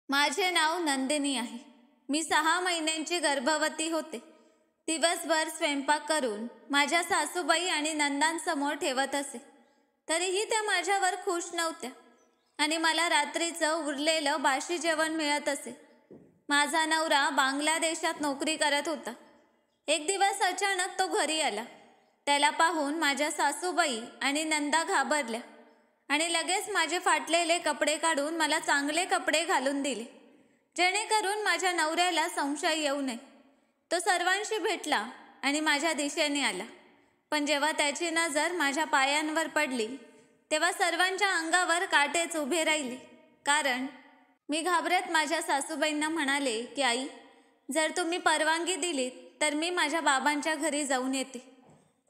माझे नाव नंदिनी आहे। मी 6 महिन्यांची गर्भवती होते। दिवसभर स्वयंपाक करून माझ्या सासूबाई आणि नंदांसमोर ठेवत असे, तरीही त्या माझ्यावर खुश नव्हत्या आणि मला रात्रीचं उरलेलं बाशी जेवण मिळत असे। माझा नवरा बांगलादेशात नोकरी करत होता। एक दिवस अचानक तो घरी आला। त्याला पाहून माझ्या सासूबाई आणि नंदा घाबरल्या आणि लगेच माझे फाटलेले कपडे काढून मला चांगले कपडे घालून दिले, जेणेकरून माझ्या नवऱ्याला संशय येऊ नये। तो सर्वांशी भेटला आणि माझ्या दिशेने आला, पण जेव्हा त्याची नजर माझ्या पायांवर पडली तेव्हा सर्वांच्या अंगावर काटेच उभे राहिले। कारण मी घाबरत माझ्या सासूबाईंना म्हणाले की आई, जर तुम्ही परवानगी दिलीत तर मी माझ्या बाबांच्या घरी जाऊन येते।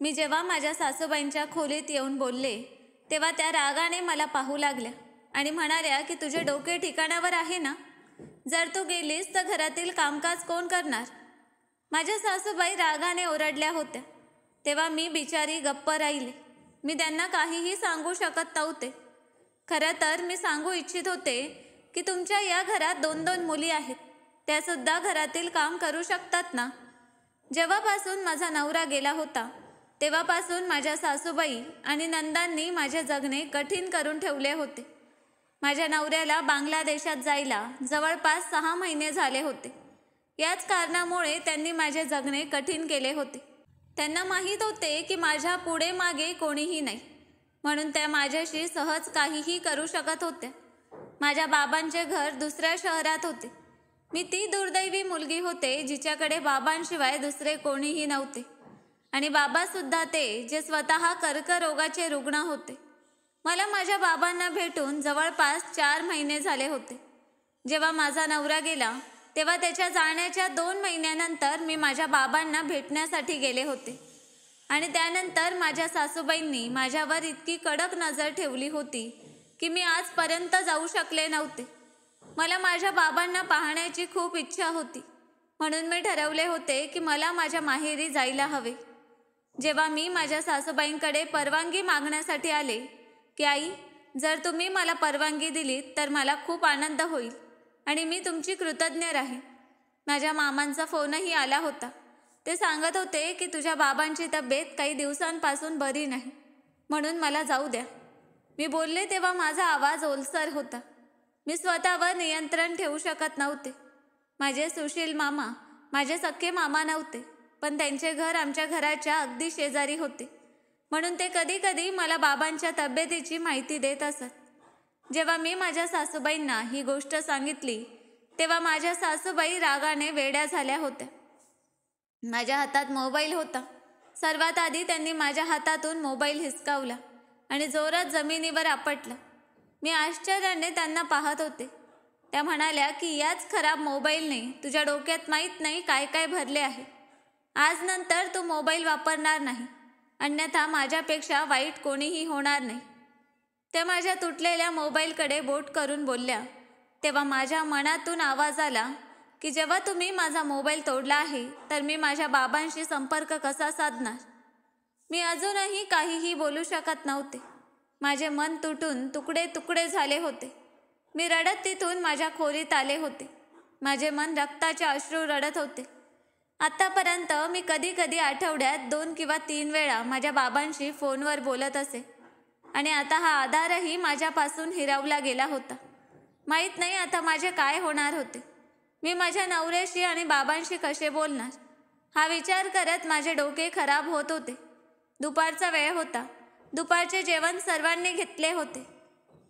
मी जेव्हा माझ्या सासूबाईंच्या खोलीत येऊन बोलले तेव्हा त्या रागाने मला पाहू लागल्या आणि म्हणाल्या की तुझे डोके ठिकाणावर आहे ना? जर तू गेलीस तर घरातील कामकाज कोण करणार? माझ्या सासूबाई रागाने ओरडल्या होत्या। तेव्हा मी बिचारी गप्प राहिले। मी त्यांना काहीही सांगू शकत नव्हते। खरं तर मी सांगू इच्छित होते की तुमच्या या घरात 2-2 मुली आहेत, त्यासुद्धा घरातील काम करू शकतात ना। जेव्हापासून माझा नवरा गेला होता तेव्हापासून माझ्या सासूबाई आणि नंदांनी माझे जगणे कठीण करून ठेवले होते। माझ्या नवऱ्याला बांगलादेशात जायला जवळपास 6 महिने झाले होते। याच कारणामुळे त्यांनी माझे जगणे कठीण केले होते। त्यांना माहीत होते की माझ्या पुढे मागे कोणीही नाही, म्हणून त्या माझ्याशी सहज काहीही करू शकत होत्या। माझ्या बाबांचे घर दुसऱ्या शहरात होते। मी ती दुर्दैवी मुलगी होते जिच्याकडे बाबांशिवाय दुसरे कोणीही नव्हते आणि बाबासुद्धा ते जे स्वतः कर्करोगाचे रुग्ण होते। मला माझ्या बाबांना भेटून जवळपास 4 महिने झाले होते। जेव्हा माझा नवरा गेला तेव्हा त्याच्या जाण्याच्या 2 महिन्यानंतर मी माझ्या बाबांना भेटण्यासाठी गेले होते आणि त्यानंतर माझ्या सासूबाईंनी माझ्यावर इतकी कडक नजर ठेवली होती की मी आजपर्यंत जाऊ शकले नव्हते। मला माझ्या बाबांना पाहण्याची खूप इच्छा होती, म्हणून मी ठरवले होते की मला माझ्या माहेरी जायला हवे। जेव्हा मी माझ्या सासूबाईंकडे परवानगी मागण्यासाठी आले की आई, जर तुम्ही मला परवानगी दिलीत तर मला खूप आनंद होईल आणि मी तुमची कृतज्ञ राहीन। माझ्या मामांचा फोनही आला होता। ते सांगत होते की तुझ्या बाबांची तब्येत काही दिवसांपासून बरी नाही, म्हणून मला जाऊ द्या। मी बोलले तेव्हा माझा आवाज ओलसर होता। मी स्वतःवर नियंत्रण ठेवू शकत नव्हते। माझे सुशील मामा माझे सख्खे मामा नव्हते, पण त्यांचे घर आमच्या घराच्या अगदी शेजारी होते, म्हणून ते कधी कधी मला बाबांच्या तब्येतीची माहिती देत असत। जेव्हा मी माझ्या सासूबाईंना ही गोष्ट सांगितली तेव्हा माझ्या सासूबाई रागाने वेड्या झाल्या होत्या। माझ्या हातात मोबाईल होता। सर्वात आधी त्यांनी माझ्या हातातून मोबाईल हिसकावला आणि जोरात जमिनीवर आपटला। मी आश्चर्याने त्यांना पाहत होते। त्या म्हणाल्या की याच खराब मोबाईलने तुझ्या डोक्यात माहीत नाही काय काय भरले आहे। आज नंतर तू मोबाईल वापरणार नाही, अन्यथा माझ्यापेक्षा वाईट कोणीही होणार नाही। त्या माझ्या तुटलेल्या मोबाईलकडे बोट करून बोलल्या। तेव्हा माझ्या मनातून आवाज आला की जेव्हा तुम्ही माझा मोबाईल तोडला आहे तर मी माझ्या बाबांशी संपर्क कसा साधणार? मी अजूनही काहीही बोलू शकत नव्हते। माझे मन तुटून तुकडे तुकडे झाले होते। मी रडत तिथून माझ्या खोलीत आले होते। माझे मन रक्ताचे अश्रू रडत होते। आतापर्यंत मी कधी कधी आठवड्यात 2 किंवा 3 वेळा माझ्या बाबांशी फोनवर बोलत असे आणि आता हा आधारही माझ्यापासून हिरावला गेला होता। माहीत नाही आता माझे काय होणार होते। मी माझ्या नवऱ्याशी आणि बाबांशी कसे बोलणार, हा विचार करत माझे डोके खराब होत होते। दुपारचा वेळ होता। दुपारचे जेवण सर्वांनी घेतले होते।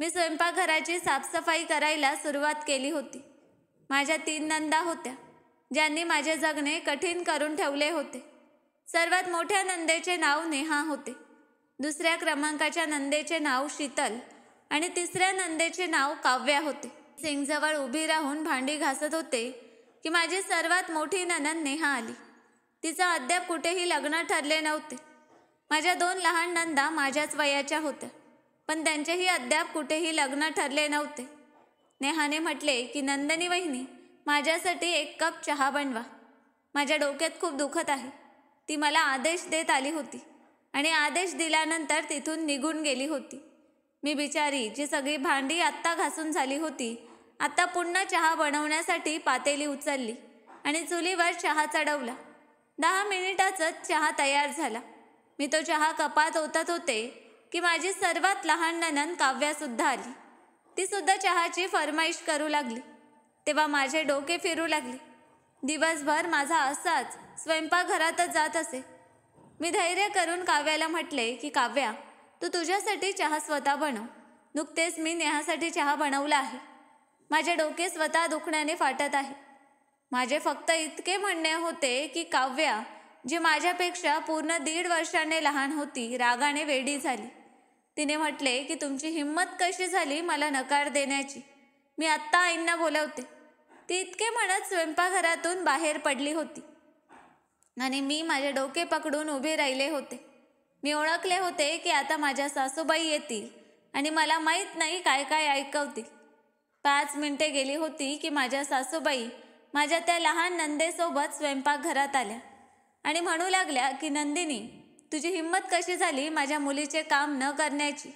मी स्वयंपाकघराची साफसफाई करायला सुरुवात केली होती। माझ्या 3 नंदा होत्या, ज्यांनी माझे जगणे कठीण करून ठेवले होते। सर्वात मोठ्या नंदेचे नाव नेहा होते, दुसऱ्या क्रमांकाच्या नंदेचे नाव शीतल आणि तिसऱ्या नंदेचे नाव काव्या होते। सिंकजवळ उभी राहून भांडी घासत होते की माझी सर्वात मोठी नणंद नेहा आली। तिचं अद्याप कुठेही लग्न ठरले नव्हते। माझ्या 2 लहान नंदा माझ्याच वयाच्या होत्या, पण त्यांचेही अद्याप कुठेही लग्न ठरले नव्हते। नेहाने म्हटले की नंदिनी वहिनी, माझ्यासाठी 1 कप चहा बनवा। माझ्या डोक्यात खूप दुखत आहे। ती मला आदेश देत आली होती आणि आदेश दिल्यानंतर तिथून निघून गेली होती। मी बिचारी जी सगळी भांडी आत्ता घासून झाली होती आता पुन्हा चहा बनवण्यासाठी पातेली उचलली आणि चुलीवर चहा चढवला. 10 मिनिटातच चहा तयार झाला. मी तो चहा कपात ओतत होते की माझी सर्वात लहान नणंद काव्यासुद्धा आली. ती सुद्धा चहाची फरमाईश करू लागली. तेव्हा माझे डोके फिरू लागले. दिवसभर माझा असाच स्वयंपाकघरातच जात असे. मी धैर्य करून काव्याला म्हटले की काव्या, तू तुझ्यासाठी चहा स्वतः बनव. नुकतेच मी नेहासाठी चहा बनवला आहे. माझे डोके स्वतः दुखण्याने फाटत आहे. माझे फक्त इतके म्हणणे होते की काव्या, जी माझ्यापेक्षा पूर्ण 1.5 वर्षाने लहान होती, रागाने वेडी झाली. तिने म्हटले की तुमची हिंमत कशी झाली मला नकार देण्याची. मी आत्ता आईंना बोलवते. ती इतके म्हणत स्वयंपाकघरातून बाहेर पडली होती आणि मी माझे डोके पकडून उभे राहिले होते. मी ओळखले होते की आता माझ्या सासूबाई येतील आणि मला माहीत नाही काय काय ऐकवतील. 5 मिनिटे गेली होती की माझ्या सासूबाई माझ्या त्या लहान नंदेसोबत स्वयंपाकघरात आल्या आणि म्हणू लागल्या की नंदिनी, तुझी हिंमत कशी झाली माझ्या मुलीचे काम न करण्याची?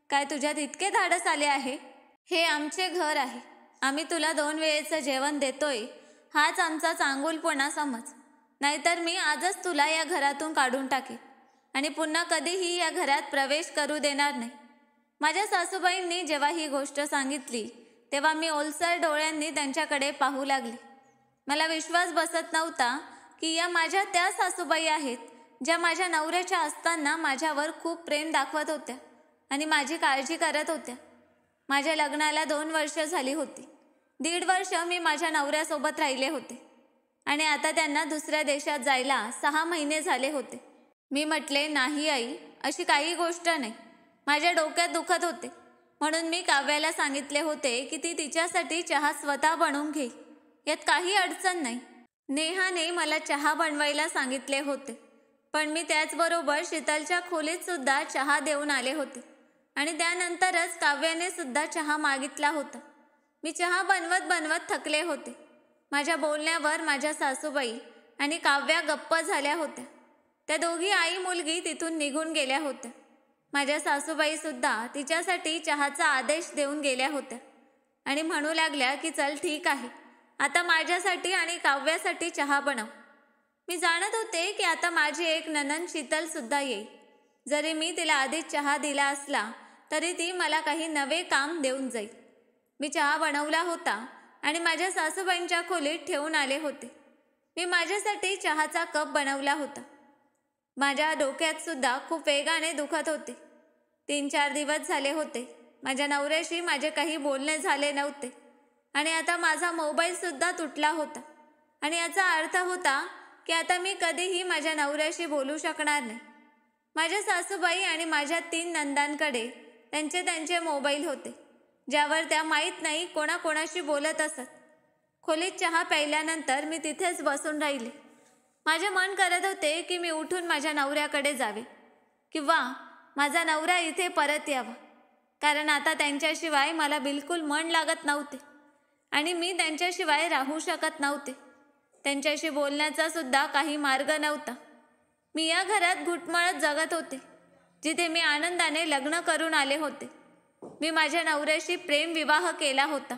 काय तुझ्यात इतके धाडस आले आहे? हे आमचे घर आहे. आम्ही तुला 2 वेळेचं जेवण देतोय, हाच आमचा चांगुलपणा समज. नाहीतर मी आजच तुला या घरातून काढून टाकेन आणि पुन्हा कधीही या घरात प्रवेश करू देणार नाही. माझ्या सासूबाईंनी जेव्हा ही गोष्ट सांगितली तेव्हा मी ओलसर डोळ्यांनी त्यांच्याकडे पाहू लागले. मला विश्वास बसत नव्हता की या माझ्या त्या सासूबाई आहेत ज्या माझ्या नवऱ्याच्या असताना माझ्यावर खूप प्रेम दाखवत होत्या आणि माझी काळजी करत होत्या. माझ्या लग्नाला 2 वर्ष झाली होती. 1.5 वर्ष मी माझ्या नवऱ्यासोबत राहिले होते आणि आता त्यांना दुसऱ्या देशात जायला 6 महिने झाले होते. मी म्हटले, नाही आई, अशी काही गोष्ट नाही. माझ्या डोक्यात दुखत होते म्हणून मी काव्याला सांगितले होते की ती तिच्यासाठी चहा स्वतः बनवून घेईल. यात काही अडचण नाही. नेहाने मला चहा बनवायला सांगितले होते, पण मी त्याचबरोबर शीतलच्या खोलीत सुद्धा चहा देऊन आले होते आणि त्यानंतरच काव्याने सुद्धा चहा मागितला होता. मी चहा बनवत थकले होते. माझ्या बोलण्यावर माझ्या सासूबाई आणि काव्या गप्प झाल्या होत्या. त्या दोघी आई मुलगी तिथून निघून गेल्या होत्या. माझ्या सासूबाई सुद्धा तिच्यासाठी चहाचा आदेश देऊन गेल्या होत्या आणि म्हणू लागल्या की चल ठीक आहे, आता माझ्यासाठी आणि काव्यासाठी चहा बनव. मी जाणत होते की आता माझी एक नणंद शीतल सुद्धा येईल. जरी मी तिला आधीच चहा दिला असला तरी ती मला काही नवे काम देऊन जाईल. मी चहा बनवला होता आणि माझ्या सासूबाईंच्या खोलीत ठेवून आले होते. मी माझ्यासाठी चहाचा कप बनवला होता. माझ्या डोक्यात सुद्धा खूप वेगाने दुखत होते. 3-4 दिवस झाले होते माझ्या नवऱ्याशी माझे काही बोलणे झाले नव्हते आणि आता माझा मोबाईल सुद्धा तुटला होता आणि याचा अर्थ होता की आता मी कधीही माझ्या नवऱ्याशी बोलू शकणार नाही. माझ्या सासूबाई आणि माझ्या 3 नंदांकडे त्यांचे मोबाईल होते, ज्यावर त्या माहीत नाही कोणाकोणाशी बोलत असत. खोलीत चहा प्यायल्यानंतर मी तिथेच बसून राहिले. माझे मन करत होते की मी उठून माझ्या नवऱ्याकडे जावे किंवा माझा नवरा इथे परत यावा, कारण आता त्यांच्याशिवाय मला बिलकुल मन लागत नव्हते आणि मी त्यांच्याशिवाय राहू शकत नव्हते. त्यांच्याशी बोलण्याचा सुद्धा काही मार्ग नव्हता. मी या घरात घुटमळत जगत होते, जिथे मी आनंदाने लग्न करून आले होते. मी माझ्या नवऱ्याशी प्रेम विवाह केला होता.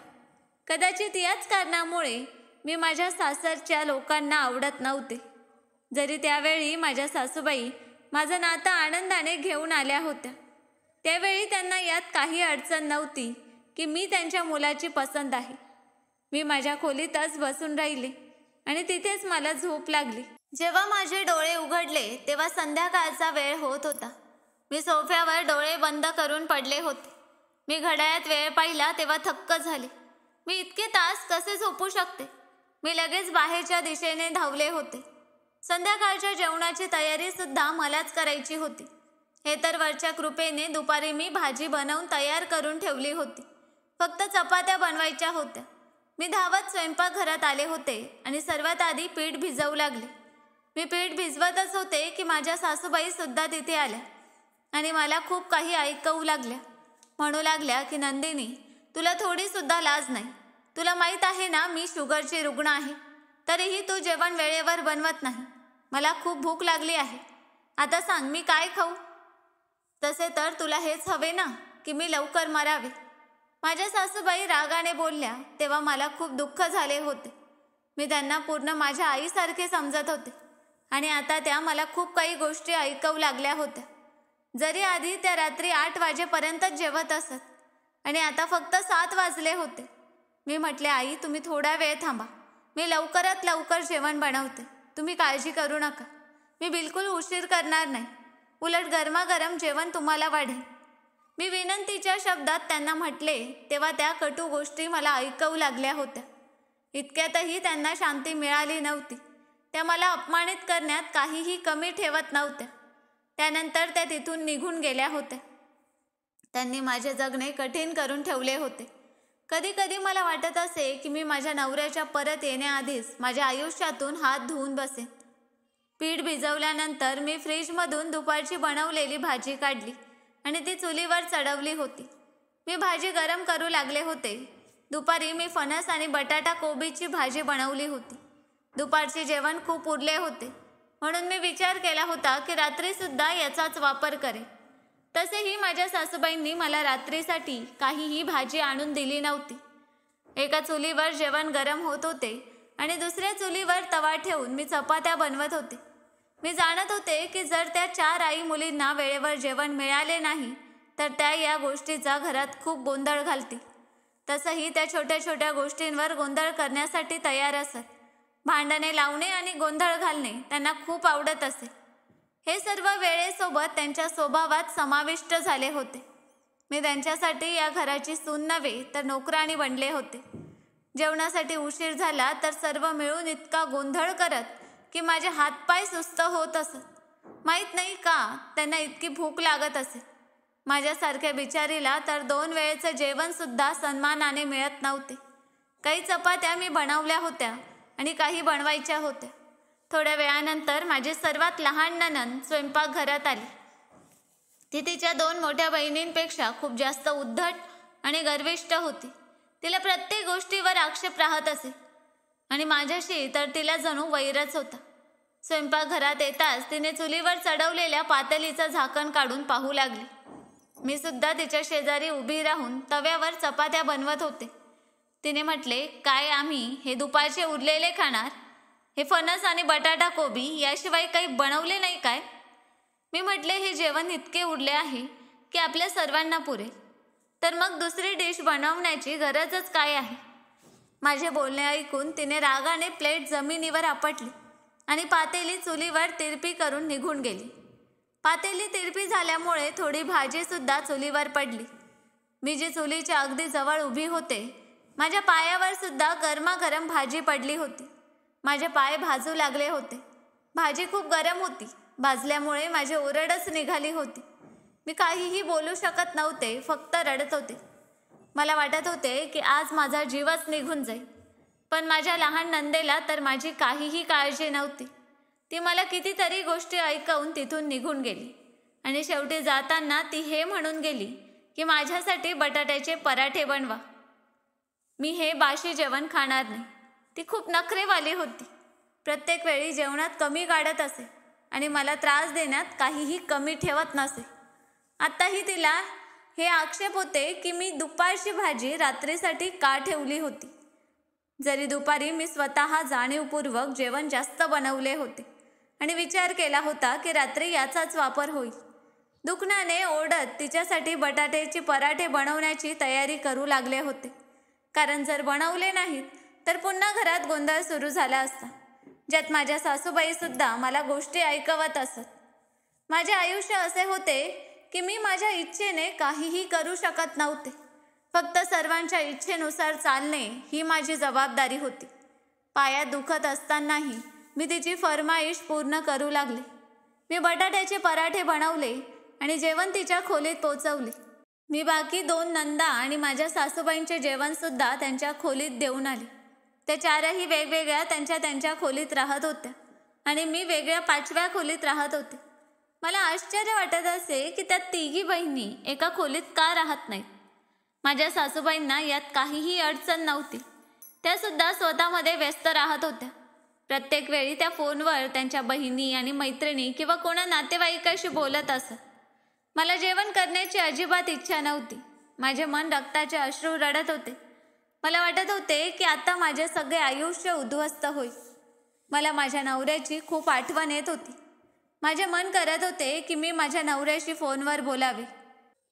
कदाचित याच कारणामुळे मी माझ्या सासरच्या लोकांना आवडत नव्हते. जरी त्यावेळी माझ्या सासूबाई माझं नातं आनंदाने घेऊन आल्या होत्या, त्यावेळी त्यांना यात काही अडचण नव्हती की मी त्यांच्या मुलाची पसंत आहे. मी माझ्या खोलीतच बसून राहिले आणि तिथेच मला झोप लागली. जेव्हा माझे डोळे उघडले तेव्हा संध्याकाळचा वेळ होत होता. मी सोफ्यावर डोळे बंद करून पडले होते. मी घड्याळात वेळ पाहिला तेव्हा थक्क झाले. मी इतके तास कसे झोपू शकते? मी लगेच बाहेरच्या दिशेने धावले होते. संध्याकाळच्या जेवणाची तयारी सुद्धा मलाच करायची होती. हे तर वरच्या कृपेने दुपारी मी भाजी बनवून तयार करून ठेवली होती. फक्त चपात्या बनवायच्या होत्या. मी धावत स्वयंपाकघरात आले होते आणि सर्वात आधी पीठ भिजवू लागले. मी पीठ भिजवतच होते की माझ्या सासूबाई सुद्धा तिथे आल्या आणि मला खूप काही ऐकवू लागल्या. म्हणू लागल्या की नंदिनी, तुला थोडी सुद्धा लाज नाही. तुला माहीत आहे ना मी शुगरची रुग्ण आहे, तरीही तू जेवण वेळेवर बनवत नाही. मला खूप भूक लागली आहे. आता सांग मी काय खाऊ? तसे तर तुला हेच हवे ना की मी लवकर मरावे. माझ्या सासूबाई रागाने बोलल्या तेव्हा मला खूप दुःख झाले होते. मी त्यांना पूर्ण माझ्या आईसारखे समजत होते आणि आता त्या मला खूप काही गोष्टी ऐकवू लागल्या होत्या. जरी आधी त्या रात्री 8 वाजेपर्यंतच जेवत असत आणि आता फक्त 7 वाजले होते. मी म्हटले, आई तुम्ही थोडा वेळ थांबा, मी लवकरात लवकर जेवण बनवते, तुम्ही काळजी करू नका. मी बिलकुल उशीर करणार नाही, उलट गरमागरम जेवण तुम्हाला वाढेल. मी विनंतीच्या शब्दात त्यांना म्हटले तेव्हा त्या कटू गोष्टी मला ऐकवू लागल्या होत्या. इतक्यातही त्यांना शांती मिळाली नव्हती. त्या मला अपमानित करण्यात काहीही कमी ठेवत नव्हत्या. त्यानंतर त्या तिथून निघून गेल्या होत्या. त्यांनी माझे जगणे कठीण करून ठेवले होते. कधी कधी मला वाटत असे की मी माझ्या नवऱ्याच्या परत येण्याआधीच माझ्या आयुष्यातून हात धुवून बसेन. पीठ भिजवल्यानंतर मी फ्रीजमधून दुपारची बनवलेली भाजी काढली आणि ती चुलीवर चढवली होती. मी भाजी गरम करू लागले होते. दुपारी मी फणस आणि बटाटा कोबीची भाजी बनवली होती. दुपारचे जेवण खूप उरले होते म्हणून मी विचार केला होता की रात्रीसुद्धा याचाच वापर करेन. तसेही माझ्या सासूबाईंनी मला रात्रीसाठी काहीही भाजी आणून दिली नव्हती. एका चुलीवर जेवण गरम होत होते आणि दुसऱ्या चुलीवर तवा ठेवून मी चपात्या बनवत होते. मी जाणत होते की जर त्या 4 आई मुलींना वेळेवर जेवण मिळाले नाही तर त्या या गोष्टीचा घरात खूप गोंधळ घालतील. तसंही त्या छोट्या छोट्या गोष्टींवर गोंधळ करण्यासाठी तयार असत. भांडणे लावणे आणि गोंधळ घालणे त्यांना खूप आवडत असे. हे सर्व वेळेसोबत त्यांच्या स्वभावात समाविष्ट झाले होते. मी त्यांच्यासाठी या घराची सून नव्हे तर नोकराणी बनले होते. जेवणासाठी उशीर झाला तर सर्व मिळून इतका गोंधळ करत की माझे हातपाय सुस्त होत असत. माहीत नाही का त्यांना इतकी भूक लागत असे. माझ्यासारख्या बिचारीला तर 2 वेळेचे जेवणसुद्धा सन्मानाने मिळत नव्हते. काही चपात्या मी बनवल्या होत्या आणि काही बनवायच्या होत्या. थोड्या वेळानंतर माझी सर्वात लहान नणंद स्वयंपाकघरात आली. ती तिच्या 2 मोठ्या बहिणींपेक्षा खूप जास्त उद्धट आणि गर्विष्ठ होती. तिला प्रत्येक गोष्टीवर आक्षेप राहत असे आणि माझ्याशी तर तिला जणू वैरच होता. स्वयंपाकघरात येताच तिने चुलीवर चढवलेल्या पातेलीचं झाकण काढून पाहू लागली. मी सुद्धा तिच्या शेजारी उभी राहून तव्यावर चपात्या बनवत होते. तिने म्हटले, काय आम्ही हे दुपारचे उरलेले खाणार? हे फणस आणि बटाटा कोबी याशिवाय काही बनवले नाही काय? मी म्हटले, हे जेवण इतके उरले आहे की आपल्या सर्वांना पुरेल, तर मग दुसरी डिश बनवण्याची गरजच काय आहे? माझे बोलणे ऐकून तिने रागाने प्लेट जमिनीवर आपटली आणि पातेली चुलीवर तिरपी करून निघून गेली. पातेली तिरपी झाल्यामुळे थोडी भाजीसुद्धा चुलीवर पडली. मी जी चुलीच्या अगदी जवळ उभी होते, माझ्या पायावर सुद्धा गरमागरम भाजी पडली होती. माझे पाय भाजू लागले होते. भाजी खूप गरम होती. भाजल्यामुळे माझी ओरडच निघाली होती. मी काहीही बोलू शकत नव्हते, फक्त रडत होते. मला वाटत होते की आज माझा जीवच निघून जाईल. पण माझ्या लहान नंदेला तर माझी काहीही काळजी नव्हती. ती मला कितीतरी गोष्टी ऐकवून तिथून निघून गेली आणि शेवटी जाताना ती हे म्हणून गेली की माझ्यासाठी बटाट्याचे पराठे बनवा. मी हे बाशी जेवण खाणार नाही. ती खूप नखरेवाली होती. प्रत्येक वेळी जेवणात कमी काढत असे आणि मला त्रास देण्यात काहीही कमी ठेवत नसे. आत्ताही तिला हे आक्षेप होते की मी दुपारची भाजी रात्रीसाठी का ठेवली होती. जरी दुपारी मी स्वतः जाणीवपूर्वक जेवण जास्त बनवले होते आणि विचार केला होता की रात्री याचाच वापर होईल. दुखण्याने ओढत तिच्यासाठी बटाट्याचे पराठे बनवण्याची तयारी करू लागले होते. कारण जर बनवले नाहीत तर पुन्हा घरात गोंधळ सुरू झाला असता, ज्यात माझ्या सासूबाईसुद्धा मला गोष्टी ऐकवत असत. माझे आयुष्य असे होते की मी माझ्या इच्छेने काहीही करू शकत नव्हते. फक्त सर्वांच्या इच्छेनुसार चालणे ही माझी जबाबदारी होती. पायात दुखत असतानाही मी तिची फरमाईश पूर्ण करू लागले. मी बटाट्याचे पराठे बनवले आणि जेवण तिच्या खोलीत पोचवले. मी बाकी 2 नंदा आणि माझ्या सासूबाईंचे जेवणसुद्धा त्यांच्या खोलीत देऊन आले. त्या 4ही वेगवेगळ्या त्यांच्या खोलीत राहत होत्या आणि मी वेगळ्या 5व्या खोलीत राहत होते. मला आश्चर्य वाटत असे की त्या 3घी बहिणी एका खोलीत का राहत नाहीत. माझ्या सासूबाईंना यात काहीही अडचण नव्हती. त्यासुद्धा स्वतःमध्ये व्यस्त राहत होत्या. प्रत्येक वेळी त्या फोनवर त्यांच्या बहिणी आणि मैत्रिणी किंवा कोणा नातेवाईकाशी बोलत असत. मला जेवण करण्याची अजिबात इच्छा नव्हती. माझे मन रक्ताचे अश्रू रडत होते. मला वाटत होते की आता माझे सगळे आयुष्य उद्ध्वस्त होईल. मला माझ्या नवऱ्याची खूप आठवण येत होती. माझे मन करत होते की मी माझ्या नवऱ्याशी फोनवर बोलावे.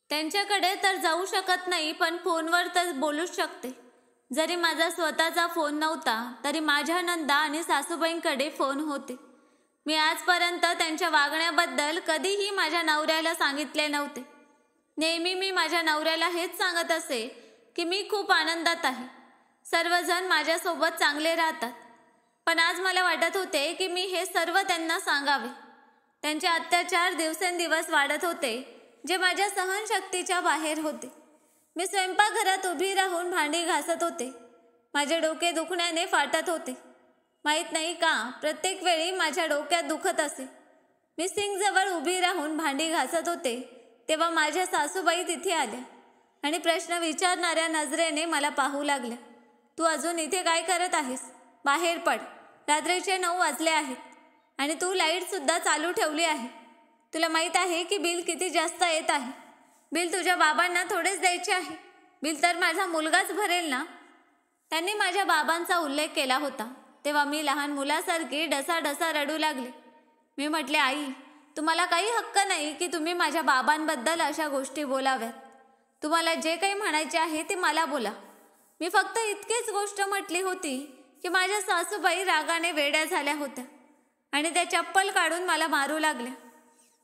त्यांच्याकडे तर जाऊ शकत नाही, पण फोनवर तर बोलूच शकते. जरी माझा स्वतःचा फोन नव्हता तरी माझ्या नंदा आणि सासूबाईंकडे फोन होते. मी आजपर्यंत त्यांच्या वागण्याबद्दल कधीही माझ्या नवऱ्याला सांगितले नव्हते. नेहमी मी माझ्या नवऱ्याला हेच सांगत असे की मी खूप आनंदात आहे, सर्वजण माझ्यासोबत चांगले राहतात. पण आज मला वाटत होते की मी हे सर्व त्यांना सांगावे. त्यांचे अत्याचार दिवसेंदिवस वाढत होते, जे माझ्या सहनशक्तीच्या बाहेर होते. मी स्वयंपाकघरात उभी राहून भांडी घासत होते. माझे डोके दुखण्याने फाटत होते. माहीत नाही का प्रत्येक वेळी माझ्या डोक्यात दुखत असे. मी सिंकजवळ उभी राहून भांडी घासत होते तेव्हा माझ्या सासूबाई तिथे आल्या आणि प्रश्न विचारणाऱ्या नजरेने मला पाहू लागल्या. तू अजून इथे काय करत आहेस? बाहेर पड. रात्रीचे 9 वाजले आहेत आणि तू लाईटसुद्धा चालू ठेवली आहे. तुला माहीत आहे की बिल किती जास्त येत आहे. बिल तुझ्या बाबांना थोडेच द्यायचे आहे. बिल तर माझा मुलगाच भरेल ना. त्यांनी माझ्या बाबांचा उल्लेख केला होता तेव्हा मी लहान मुलासारखी ढसाढसा रडू लागले. मी म्हटले, आई, तुम्हाला काही हक्क नाही की तुम्ही माझ्या बाबांबद्दल अशा गोष्टी बोलाव्यात. तुम्हाला जे काही म्हणायचे आहे ते मला बोला. मी फक्त इतकीच गोष्ट म्हटली होती की माझ्या सासूबाई रागाने वेड्या झाल्या होत्या आणि त्या चप्पल काढून मला मारू लागल्या.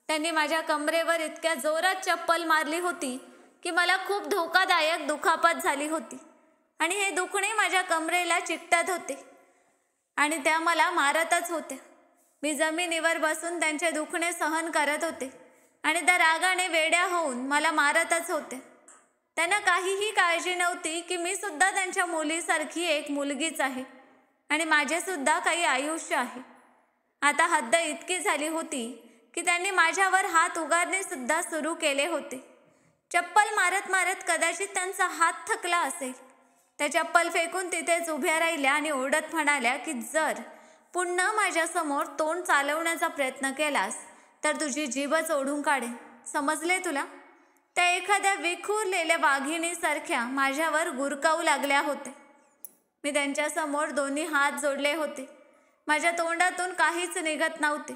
त्यांनी माझ्या कमरेवर इतक्या जोरात चप्पल मारली होती की मला खूप धोकादायक दुखापत झाली होती आणि हे दुखणे माझ्या कमरेला चिकटत होते आणि त्या मला मारतच होत्या. मी जमिनीवर बसून त्यांचे दुखणे सहन करत होते आणि त्या रागाने वेड्या होऊन मला मारतच होते. त्यांना काहीही काळजी नव्हती की मी सुद्धा त्यांच्या मुलीसारखी एक मुलगीच आहे आणि माझेसुद्धा काही आयुष्य आहे. आता हद्द इतकी झाली होती की त्यांनी माझ्यावर हात उगारणे सुद्धा सुरू केले होते. चप्पल मारत मारत कदाचित त्यांचा हात थकला असेल. त्या चप्पल फेकून तिथेच उभ्या राहिल्या आणि ओरडत म्हणाल्या की जर पुन्हा माझ्यासमोर तोंड चालवण्याचा प्रयत्न केलास तर तुझी जीभच ओढून काढेन. समजले तुला? त्या एखाद्या विखुरलेल्या वाघिणीसारख्या माझ्यावर गुरकावू लागल्या होत्या. मी त्यांच्यासमोर दोन्ही हात जोडले होते. माझ्या तोंडातून काहीच निघत नव्हते.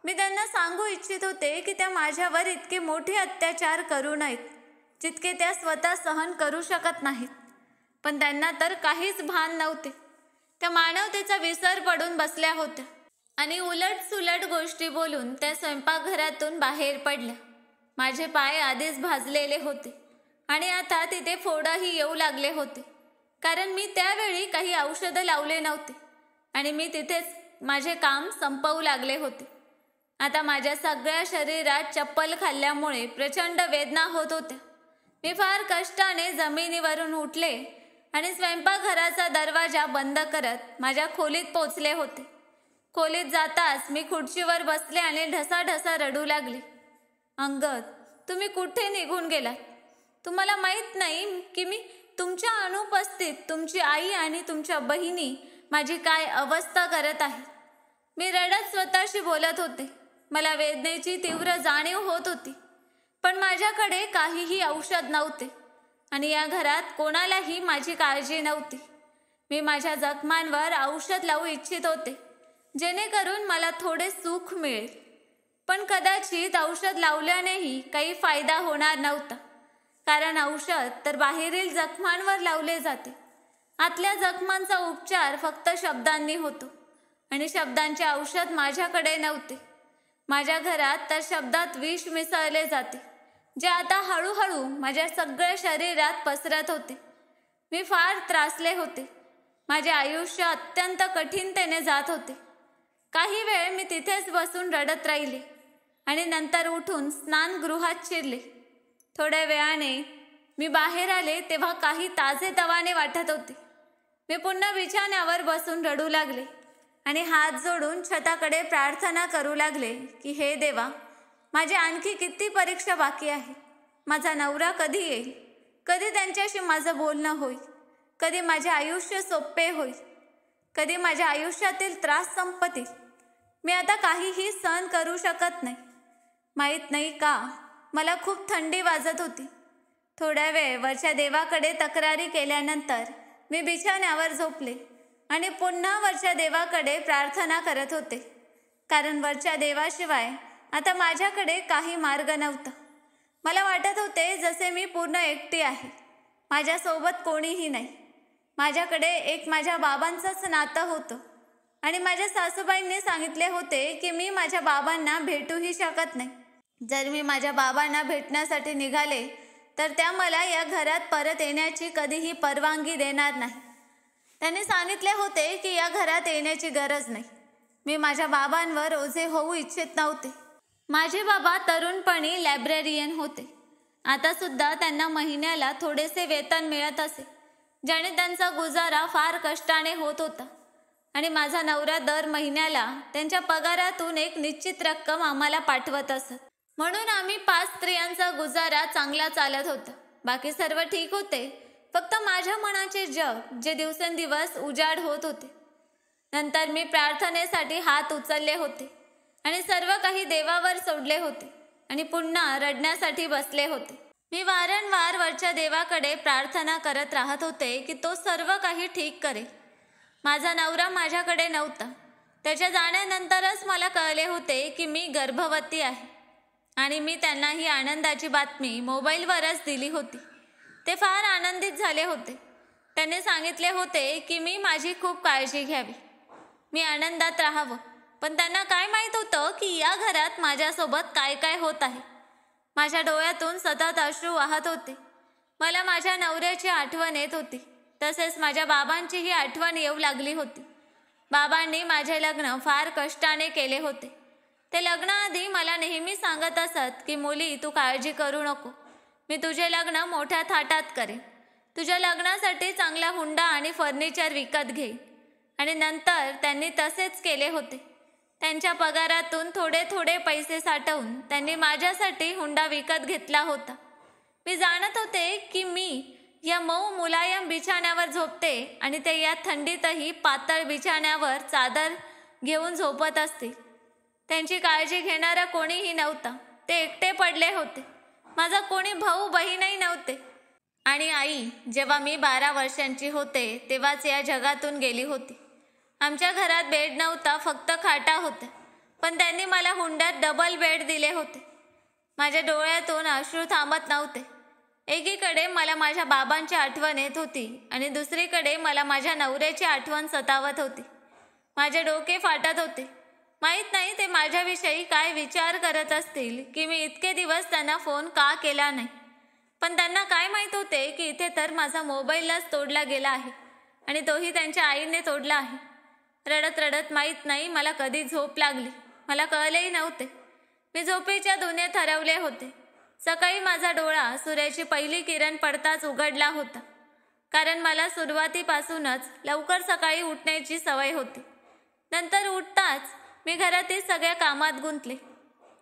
मी त्यांना सांगू इच्छित होते की त्या माझ्यावर इतके मोठे अत्याचार करू नयेत जितके त्या स्वतः सहन करू शकत नाहीत. पण त्यांना तर काहीच भान नव्हते. त्या मानवतेचा विसर पडून बसल्या होत्या आणि उलट सुलट गोष्टी बोलून त्या स्वयंपाकघरातून बाहेर पडल्या. माझे पाय आधीच भाजलेले होते आणि आता तिथे फोडही येऊ लागले होते, कारण मी त्यावेळी काही औषधं लावले नव्हते आणि मी तिथेच माझे काम संपवू लागले होते. आता माझ्या सगळ्या शरीरात चप्पल खाल्ल्यामुळे प्रचंड वेदना होत होत्या. मी फार कष्टाने जमिनीवरून उठले आणि स्वयंपाकघराचा दरवाजा बंद करत माझ्या खोलीत पोचले होते. खोलीत जाताच मी खुर्चीवर बसले आणि ढसाढसा रडू लागले. अंगद, तुम्ही कुठे निघून गेलात? तुम्हाला माहीत नाही की मी तुमच्या अनुपस्थित तुमची आई आणि तुमच्या बहिणी माझी काय अवस्था करत आहे. मी रडत स्वतःशी बोलत होते. मला वेदनेची तीव्र जाणीव होत होती, पण माझ्याकडे काहीही औषध नव्हते आणि या घरात कोणालाही माझी काळजी नव्हती. मी माझ्या जखमांवर औषध लावू इच्छित होते जेणेकरून मला थोडे सुख मिळेल, पण कदाचित औषध लावल्यानेही काही फायदा होणार नव्हता, कारण औषध तर बाहेरील जखमांवर लावले जाते. आतल्या जखमांचा उपचार फक्त शब्दांनी होतो आणि शब्दांचे औषध माझ्याकडे नव्हते. माझ्या घरात तर शब्दात विष मिसळले जाते, जे आता हळूहळू माझ्या सगळ्या शरीरात पसरत होते. मी फार त्रासले होते. माझे आयुष्य अत्यंत कठीणतेने जात होते. काही वेळ मी तिथेच बसून रडत राहिले आणि नंतर उठून स्नानगृहात शिरले. थोड्या वेळाने मी बाहेर आले तेव्हा काही ताजेतवाने वाटत होते. मी पुन्हा बिछाण्यावर बसून रडू लागले आणि हात जोडून छताकडे प्रार्थना करू लागले की हे देवा, माझी आणखी किती परीक्षा बाकी आहे. माझा नवरा कधी येईल? कधी त्यांच्याशी माझं बोलणं होईल? कधी माझे आयुष्य सोपे होईल? कधी माझ्या आयुष्यातील त्रास संपतील? मी आता काहीही सहन करू शकत नाही. माहीत नाही का मला खूप थंडी वाजत होती. थोड्या वेळ वरच्या देवाकडे तक्रारी केल्यानंतर मी बिछाण्यावर झोपले आणि पुन्हा वरच्या देवाकडे प्रार्थना करत होते, कारण वरच्या देवाशिवाय आता माझ्याकडे काही मार्ग नव्हता. मला वाटत होते जसे मी पूर्ण एकटी आहे, माझ्यासोबत कोणीही नाही. माझ्याकडे एक माझ्या बाबांचंच नातं होतं आणि माझ्या सासूबाईंनी सांगितले होते की मी माझ्या बाबांना भेटूही शकत नाही. जर मी माझ्या बाबांना भेटण्यासाठी निघाले तर त्या मला या घरात परत येण्याची कधीही परवानगी देणार नाही. त्यांनी सांगितले होते की या घरात येण्याची गरज नाही. मी माझ्या बाबांवर ओझे होऊ इच्छित नव्हते. माझे बाबा तरुणपणी लायब्ररियन होते. आता सुद्धा त्यांना महिन्याला थोडेसे वेतन मिळत असे, ज्याने त्यांचा गुजारा फार कष्टाने होत होता. आणि माझा नवरा दर महिन्याला त्यांच्या पगारातून एक निश्चित रक्कम आम्हाला पाठवत असत. म्हणून आम्ही 5 स्त्रियांचा गुजारा चांगला चालत होता. बाकी सर्व ठीक होते, फक्त माझ्या मनाचे जग जे दिवसेंदिवस उजाड होत होते. नंतर मी प्रार्थनेसाठी हात उचलले होते आणि सर्व काही देवावर सोडले होते आणि पुन्हा रडण्यासाठी बसले होते. मी वारंवार वरच्या देवाकडे प्रार्थना करत राहत होते की तो सर्व काही ठीक करेल. माझा नवरा माझ्याकडे नव्हता. त्याच्या जाण्यानंतरच मला कळले होते की मी गर्भवती आहे आणि मी त्यांना ही आनंदाची बातमी मोबाईलवरच दिली होती. ते फार आनंदित झाले होते. त्यांनी सांगितले होते की मी माझी खूप काळजी घ्यावी, मी आनंदात राहावं. पण त्यांना काय माहीत होतं की या घरात माझ्यासोबत काय काय होत आहे. माझ्या डोळ्यातून सतत अश्रू वाहत होते. मला माझ्या नवऱ्याची आठवण येत होती, तसेच माझ्या बाबांचीही आठवण येऊ लागली होती. बाबांनी माझे लग्न फार कष्टाने केले होते. ते लग्नाआधी मला नेहमी सांगत असत की मुली, तू काळजी करू नको, मी तुझे लग्न मोठ्या थाटात करेन. तुझ्या लग्नासाठी चांगला हुंडा आणि फर्निचर विकत घेईन. आणि नंतर त्यांनी तसेच केले होते. त्यांच्या पगारातून थोडे थोडे पैसे साठवून त्यांनी माझ्यासाठी हुंडा विकत घेतला होता. मी जाणत होते की मी या मऊ मुलायम बिछाण्यावर झोपते आणि ते या थंडीतही पातळ बिछाण्यावर चादर घेऊन झोपत असतील. त्यांची काळजी घेणारा कोणीही नव्हता. ते एकटे पडले होते. माझा कोणी भाऊ बहीणही नव्हते. आणि आई जेव्हा मी 12 वर्षांची होते तेव्हाच या जगातून गेली होती. आमच्या घरात बेड नव्हता, फक्त खाटा होत्या. पण त्यांनी मला हुंड्यात डबल बेड दिले होते. माझ्या डोळ्यातून अश्रू थांबत नव्हते. एकीकडे मला माझ्या बाबांची आठवण येत होती आणि दुसरीकडे मला माझ्या नवऱ्याची आठवण सतावत होती. माझे डोके फाटत होते. माहीत नाही ते माझ्याविषयी काय विचार करत असतील की मी इतके दिवस त्यांना फोन का केला नाही. पण त्यांना काय माहीत होते की इथे तर माझा मोबाईलच तोडला गेला आहे आणि तोही त्यांच्या आईने तोडला आहे. रडत रडत माहीत नाही मला कधी झोप लागली. मला कळलेही नव्हते. मी झोपेच्या दुनियेत हरवले होते. सकाळी माझा डोळा सूर्याची पहिली किरण पडताच उघडला होता, कारण मला सुरुवातीपासूनच लवकर सकाळी उठण्याची सवय होती. नंतर उठताच मी घरातील सगळ्या कामात गुंतले.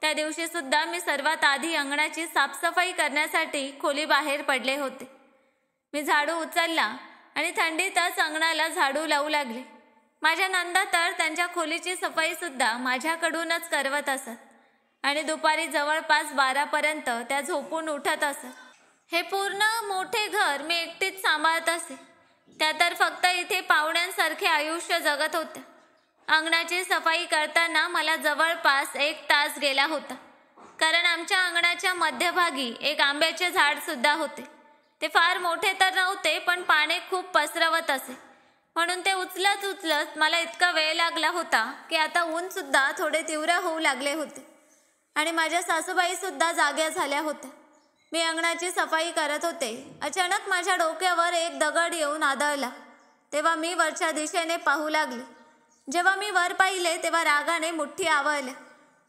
त्या दिवशी सुद्धा मी सर्वात आधी अंगणाची साफसफाई करण्यासाठी खोलीबाहेर पडले होते. मी झाडू उचलला आणि थंडीतच अंगणाला झाडू लावू लागले. माझ्या नंदा तर त्यांच्या खोलीची सफाई सुद्धा माझ्याकडूनच करवत असत आणि दुपारी जवळपास 12पर्यंत त्या झोपून उठत असत. हे पूर्ण मोठे घर मी एकटीच सांभाळत असे. त्या तर फक्त इथे पाहुण्यांसारखे आयुष्य जगत होत्या. अंगणाची सफाई करताना मला जवळपास 1 तास गेला होता, कारण आमच्या अंगणाच्या मध्यभागी एक आंब्याचे झाड सुद्धा होते. ते फार मोठे तर नव्हते, पण पाने खूप पसरवत असे. म्हणून ते उचलत उचलत मला इतका वेळ लागला होता की आता ऊन सुद्धा थोडे तीव्र होऊ लागले होते आणि माझ्या सासूबाई सुद्धा जाग्या झाल्या होत्या. मी अंगणाची सफाई करत होते. अचानक माझ्या डोक्यावर एक दगड येऊन आदळला. तेव्हा मी वरच्या दिशेने पाहू लागले. जेव्हा मी वर पाहिले तेव्हा रागाने मुठ्ठी आवळल्या.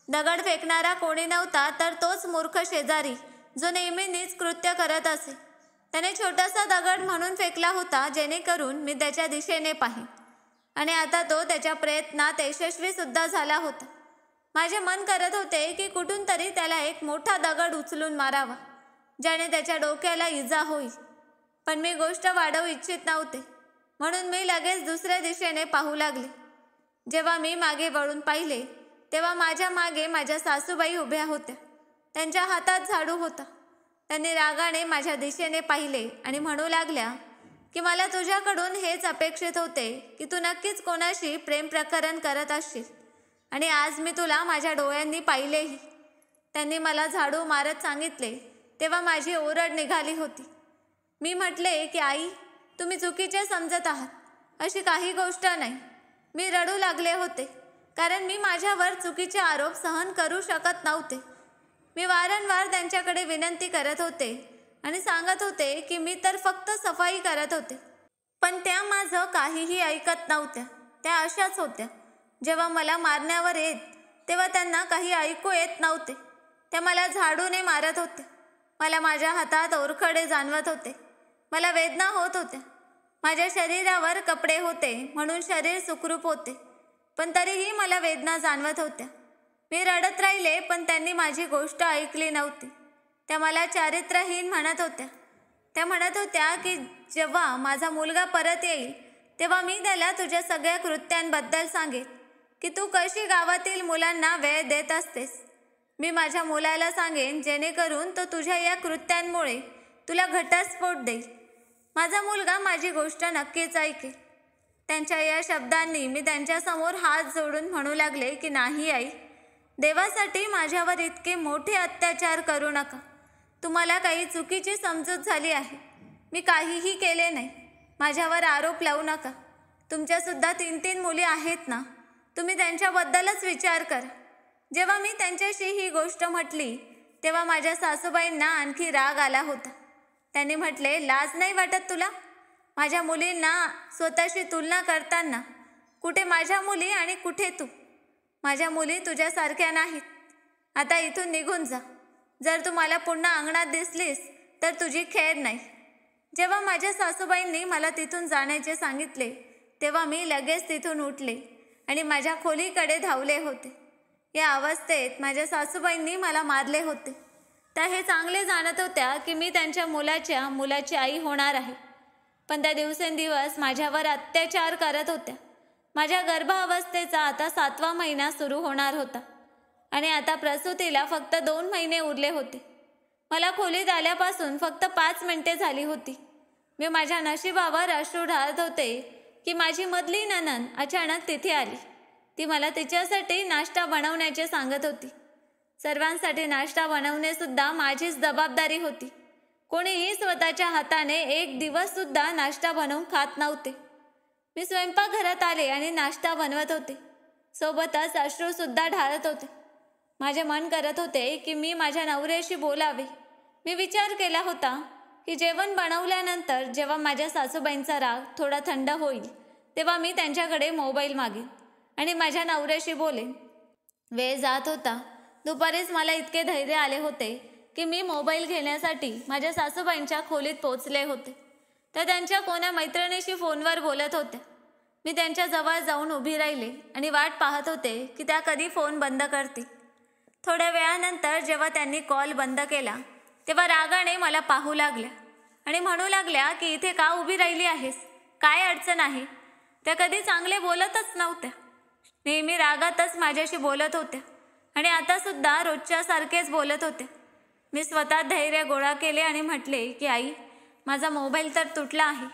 दगड फेकणारा कोणी नव्हता तर तोच मूर्ख शेजारी, जो नेहमी नीच कृत्य करत असे. त्याने छोटासा दगड म्हणून फेकला होता जेणेकरून मी त्याच्या दिशेने पाहीन, आणि आता तो त्याच्या प्रयत्नात यशस्वी सुद्धा झाला होता. माझे मन करत होते की कुठून तरी त्याला एक मोठा दगड उचलून मारावा, ज्याने त्याच्या डोक्याला इजा होईल. पण मी गोष्ट वाढवू इच्छित नव्हते, म्हणून मी लगेच दुसऱ्या दिशेने पाहू लागले. जेव्हा मी मागे वळून पाहिले तेव्हा माझ्या मागे माझ्या सासूबाई उभ्या होत्या. त्यांच्या हातात झाडू होता. त्यांनी रागाने माझ्या दिशेने पाहिले आणि म्हणू लागल्या की मला तुझ्याकडून हेच अपेक्षित होते की तू नक्कीच कोणाशी प्रेम प्रकरण करत असशील आणि आज मी तुला माझ्या डोळ्यांनी पाहिलेही. त्यांनी मला झाडू मारत सांगितले तेव्हा माझी ओरड निघाली होती. मी म्हटले की आई, तुम्ही चुकीचे समजत आहात. अशी काही गोष्ट नाही. मी रडू लागले होते कारण मी माझ्यावर चुकीचे आरोप सहन करू शकत नव्हते. मी वारंवार त्यांच्याकडे विनंती करत होते आणि सांगत होते की मी तर फक्त सफाई करत होते, पण त्या माझं काहीही ऐकत नव्हत्या. त्या अशाच होत्या. जेव्हा मला मारण्यावर येत तेव्हा त्यांना काही ऐकू येत नव्हते. त्या मला झाडूने मारत होत्या. मला माझ्या हातात ओरखडे जाणवत होते. मला वेदना होत होत्या. माझ्या शरीरावर कपडे होते म्हणून शरीर सुखरूप होते, पण तरीही मला वेदना जाणवत होत्या. मी रडत राहिले पण त्यांनी माझी गोष्ट ऐकली नव्हती. त्या मला चारित्र्यहीन म्हणत होत्या. त्या म्हणत होत्या की जेव्हा माझा मुलगा परत येईल तेव्हा मी त्याला तुझ्या सगळ्या कृत्यांबद्दल सांगेन की तू कशी गावातील मुलांना वेळ देत असतेस. मी माझ्या मुलाला सांगेन जेणेकरून तो तुझ्या या कृत्यांमुळे तुला घटस्फोट देईल. माझा मुलगा माझी गोष्ट नक्कीच ऐकेल. त्यांच्या या शब्दांनी मी त्यांच्यासमोर हात जोडून म्हणू लागले की नाही आई, देवासाठी माझ्यावर इतके मोठे अत्याचार करू नका. तुम्हाला काही चुकीची समजूत झाली आहे. मी काहीही केले नाही. माझ्यावर आरोप लावू नका. तुमच्यासुद्धा 3 मुली आहेत ना, तुम्ही त्यांच्याबद्दलच विचार करा. जेव्हा मी त्यांच्याशी ही गोष्ट म्हटली तेव्हा माझ्या सासूबाईंना आणखी राग आला होता. त्यांनी म्हटले, लाज नाही वाटत तुला? माझ्या मुलींना स्वतःशी तुलना करताना कुठे माझ्या मुली आणि कुठे तू? माझ्या मुली तुझ्यासारख्या नाहीत. आता इथून निघून जा. जर तू मला पुन्हा अंगणात दिसलीस तर तुझी खैर नाही. जेव्हा माझ्या सासूबाईंनी मला तिथून जाण्याचे सांगितले तेव्हा मी लगेच तिथून उठले आणि माझ्या खोलीकडे धावले होते. या अवस्थेत माझ्या सासूबाईंनी मला मारले होते. त्या हे चांगले जाणत होत्या की मी त्यांच्या मुलाची आई होणार आहे, पण त्या दिवसेंदिवस माझ्यावर अत्याचार करत होत्या. माझ्या गर्भावस्थेचा आता 7वा महिना सुरू होणार होता आणि आता प्रसूतीला फक्त 2 महिने उरले होते. मला खोलीत आल्यापासून फक्त 5 मिनिटे झाली होती. मी माझ्या नशिबावर अश्रू ढाळत होते की माझी मधली नणंद अचानक तिथे आली. ती मला तिच्यासाठी नाश्ता बनवण्याचे सांगत होती. सर्वांसाठी नाश्ता बनवणे सुद्धा माझीच जबाबदारी होती. कोणीही स्वतःच्या हाताने एक दिवससुद्धा नाश्ता बनवून खात नव्हते. मी स्वयंपाकघरात आले आणि नाश्ता बनवत होते. सोबतच अश्रूसुद्धा ढाळत होते. माझे मन करत होते की मी माझ्या नवऱ्याशी बोलावे. मी विचार केला होता की जेवण बनवल्यानंतर जेव्हा माझ्या सासूबाईंचा राग थोडा थंड होईल तेव्हा मी त्यांच्याकडे मोबाईल मागेन आणि माझ्या नवऱ्याशी बोलेन. वेळ जात होता. दुपारीच मला इतके धैर्य आले होते की मी मोबाईल घेण्यासाठी माझ्या सासूबाईंच्या खोलीत पोचले होते. त्या त्यांच्या कोण्या मैत्रिणीशी फोनवर बोलत होत्या. मी त्यांच्या जवळ जाऊन उभी राहिले आणि वाट पाहत होते की त्या कधी फोन बंद करतील. थोड्या वेळानंतर जेव्हा त्यांनी कॉल बंद केला तेव्हा रागाने मला पाहू लागल्या आणि म्हणू लागल्या की इथे का उभी राहिली आहेस? काय अडचण आहे? त्या कधी चांगले बोलतच नव्हत्या. नेहमी रागातच माझ्याशी बोलत होत्या आणि आतासुद्धा रोजच्यासारखेच बोलत होत्या. मी स्वतः धैर्य गोळा केले आणि म्हटले की आई, माझा मोबाईल तर तुटला आहे.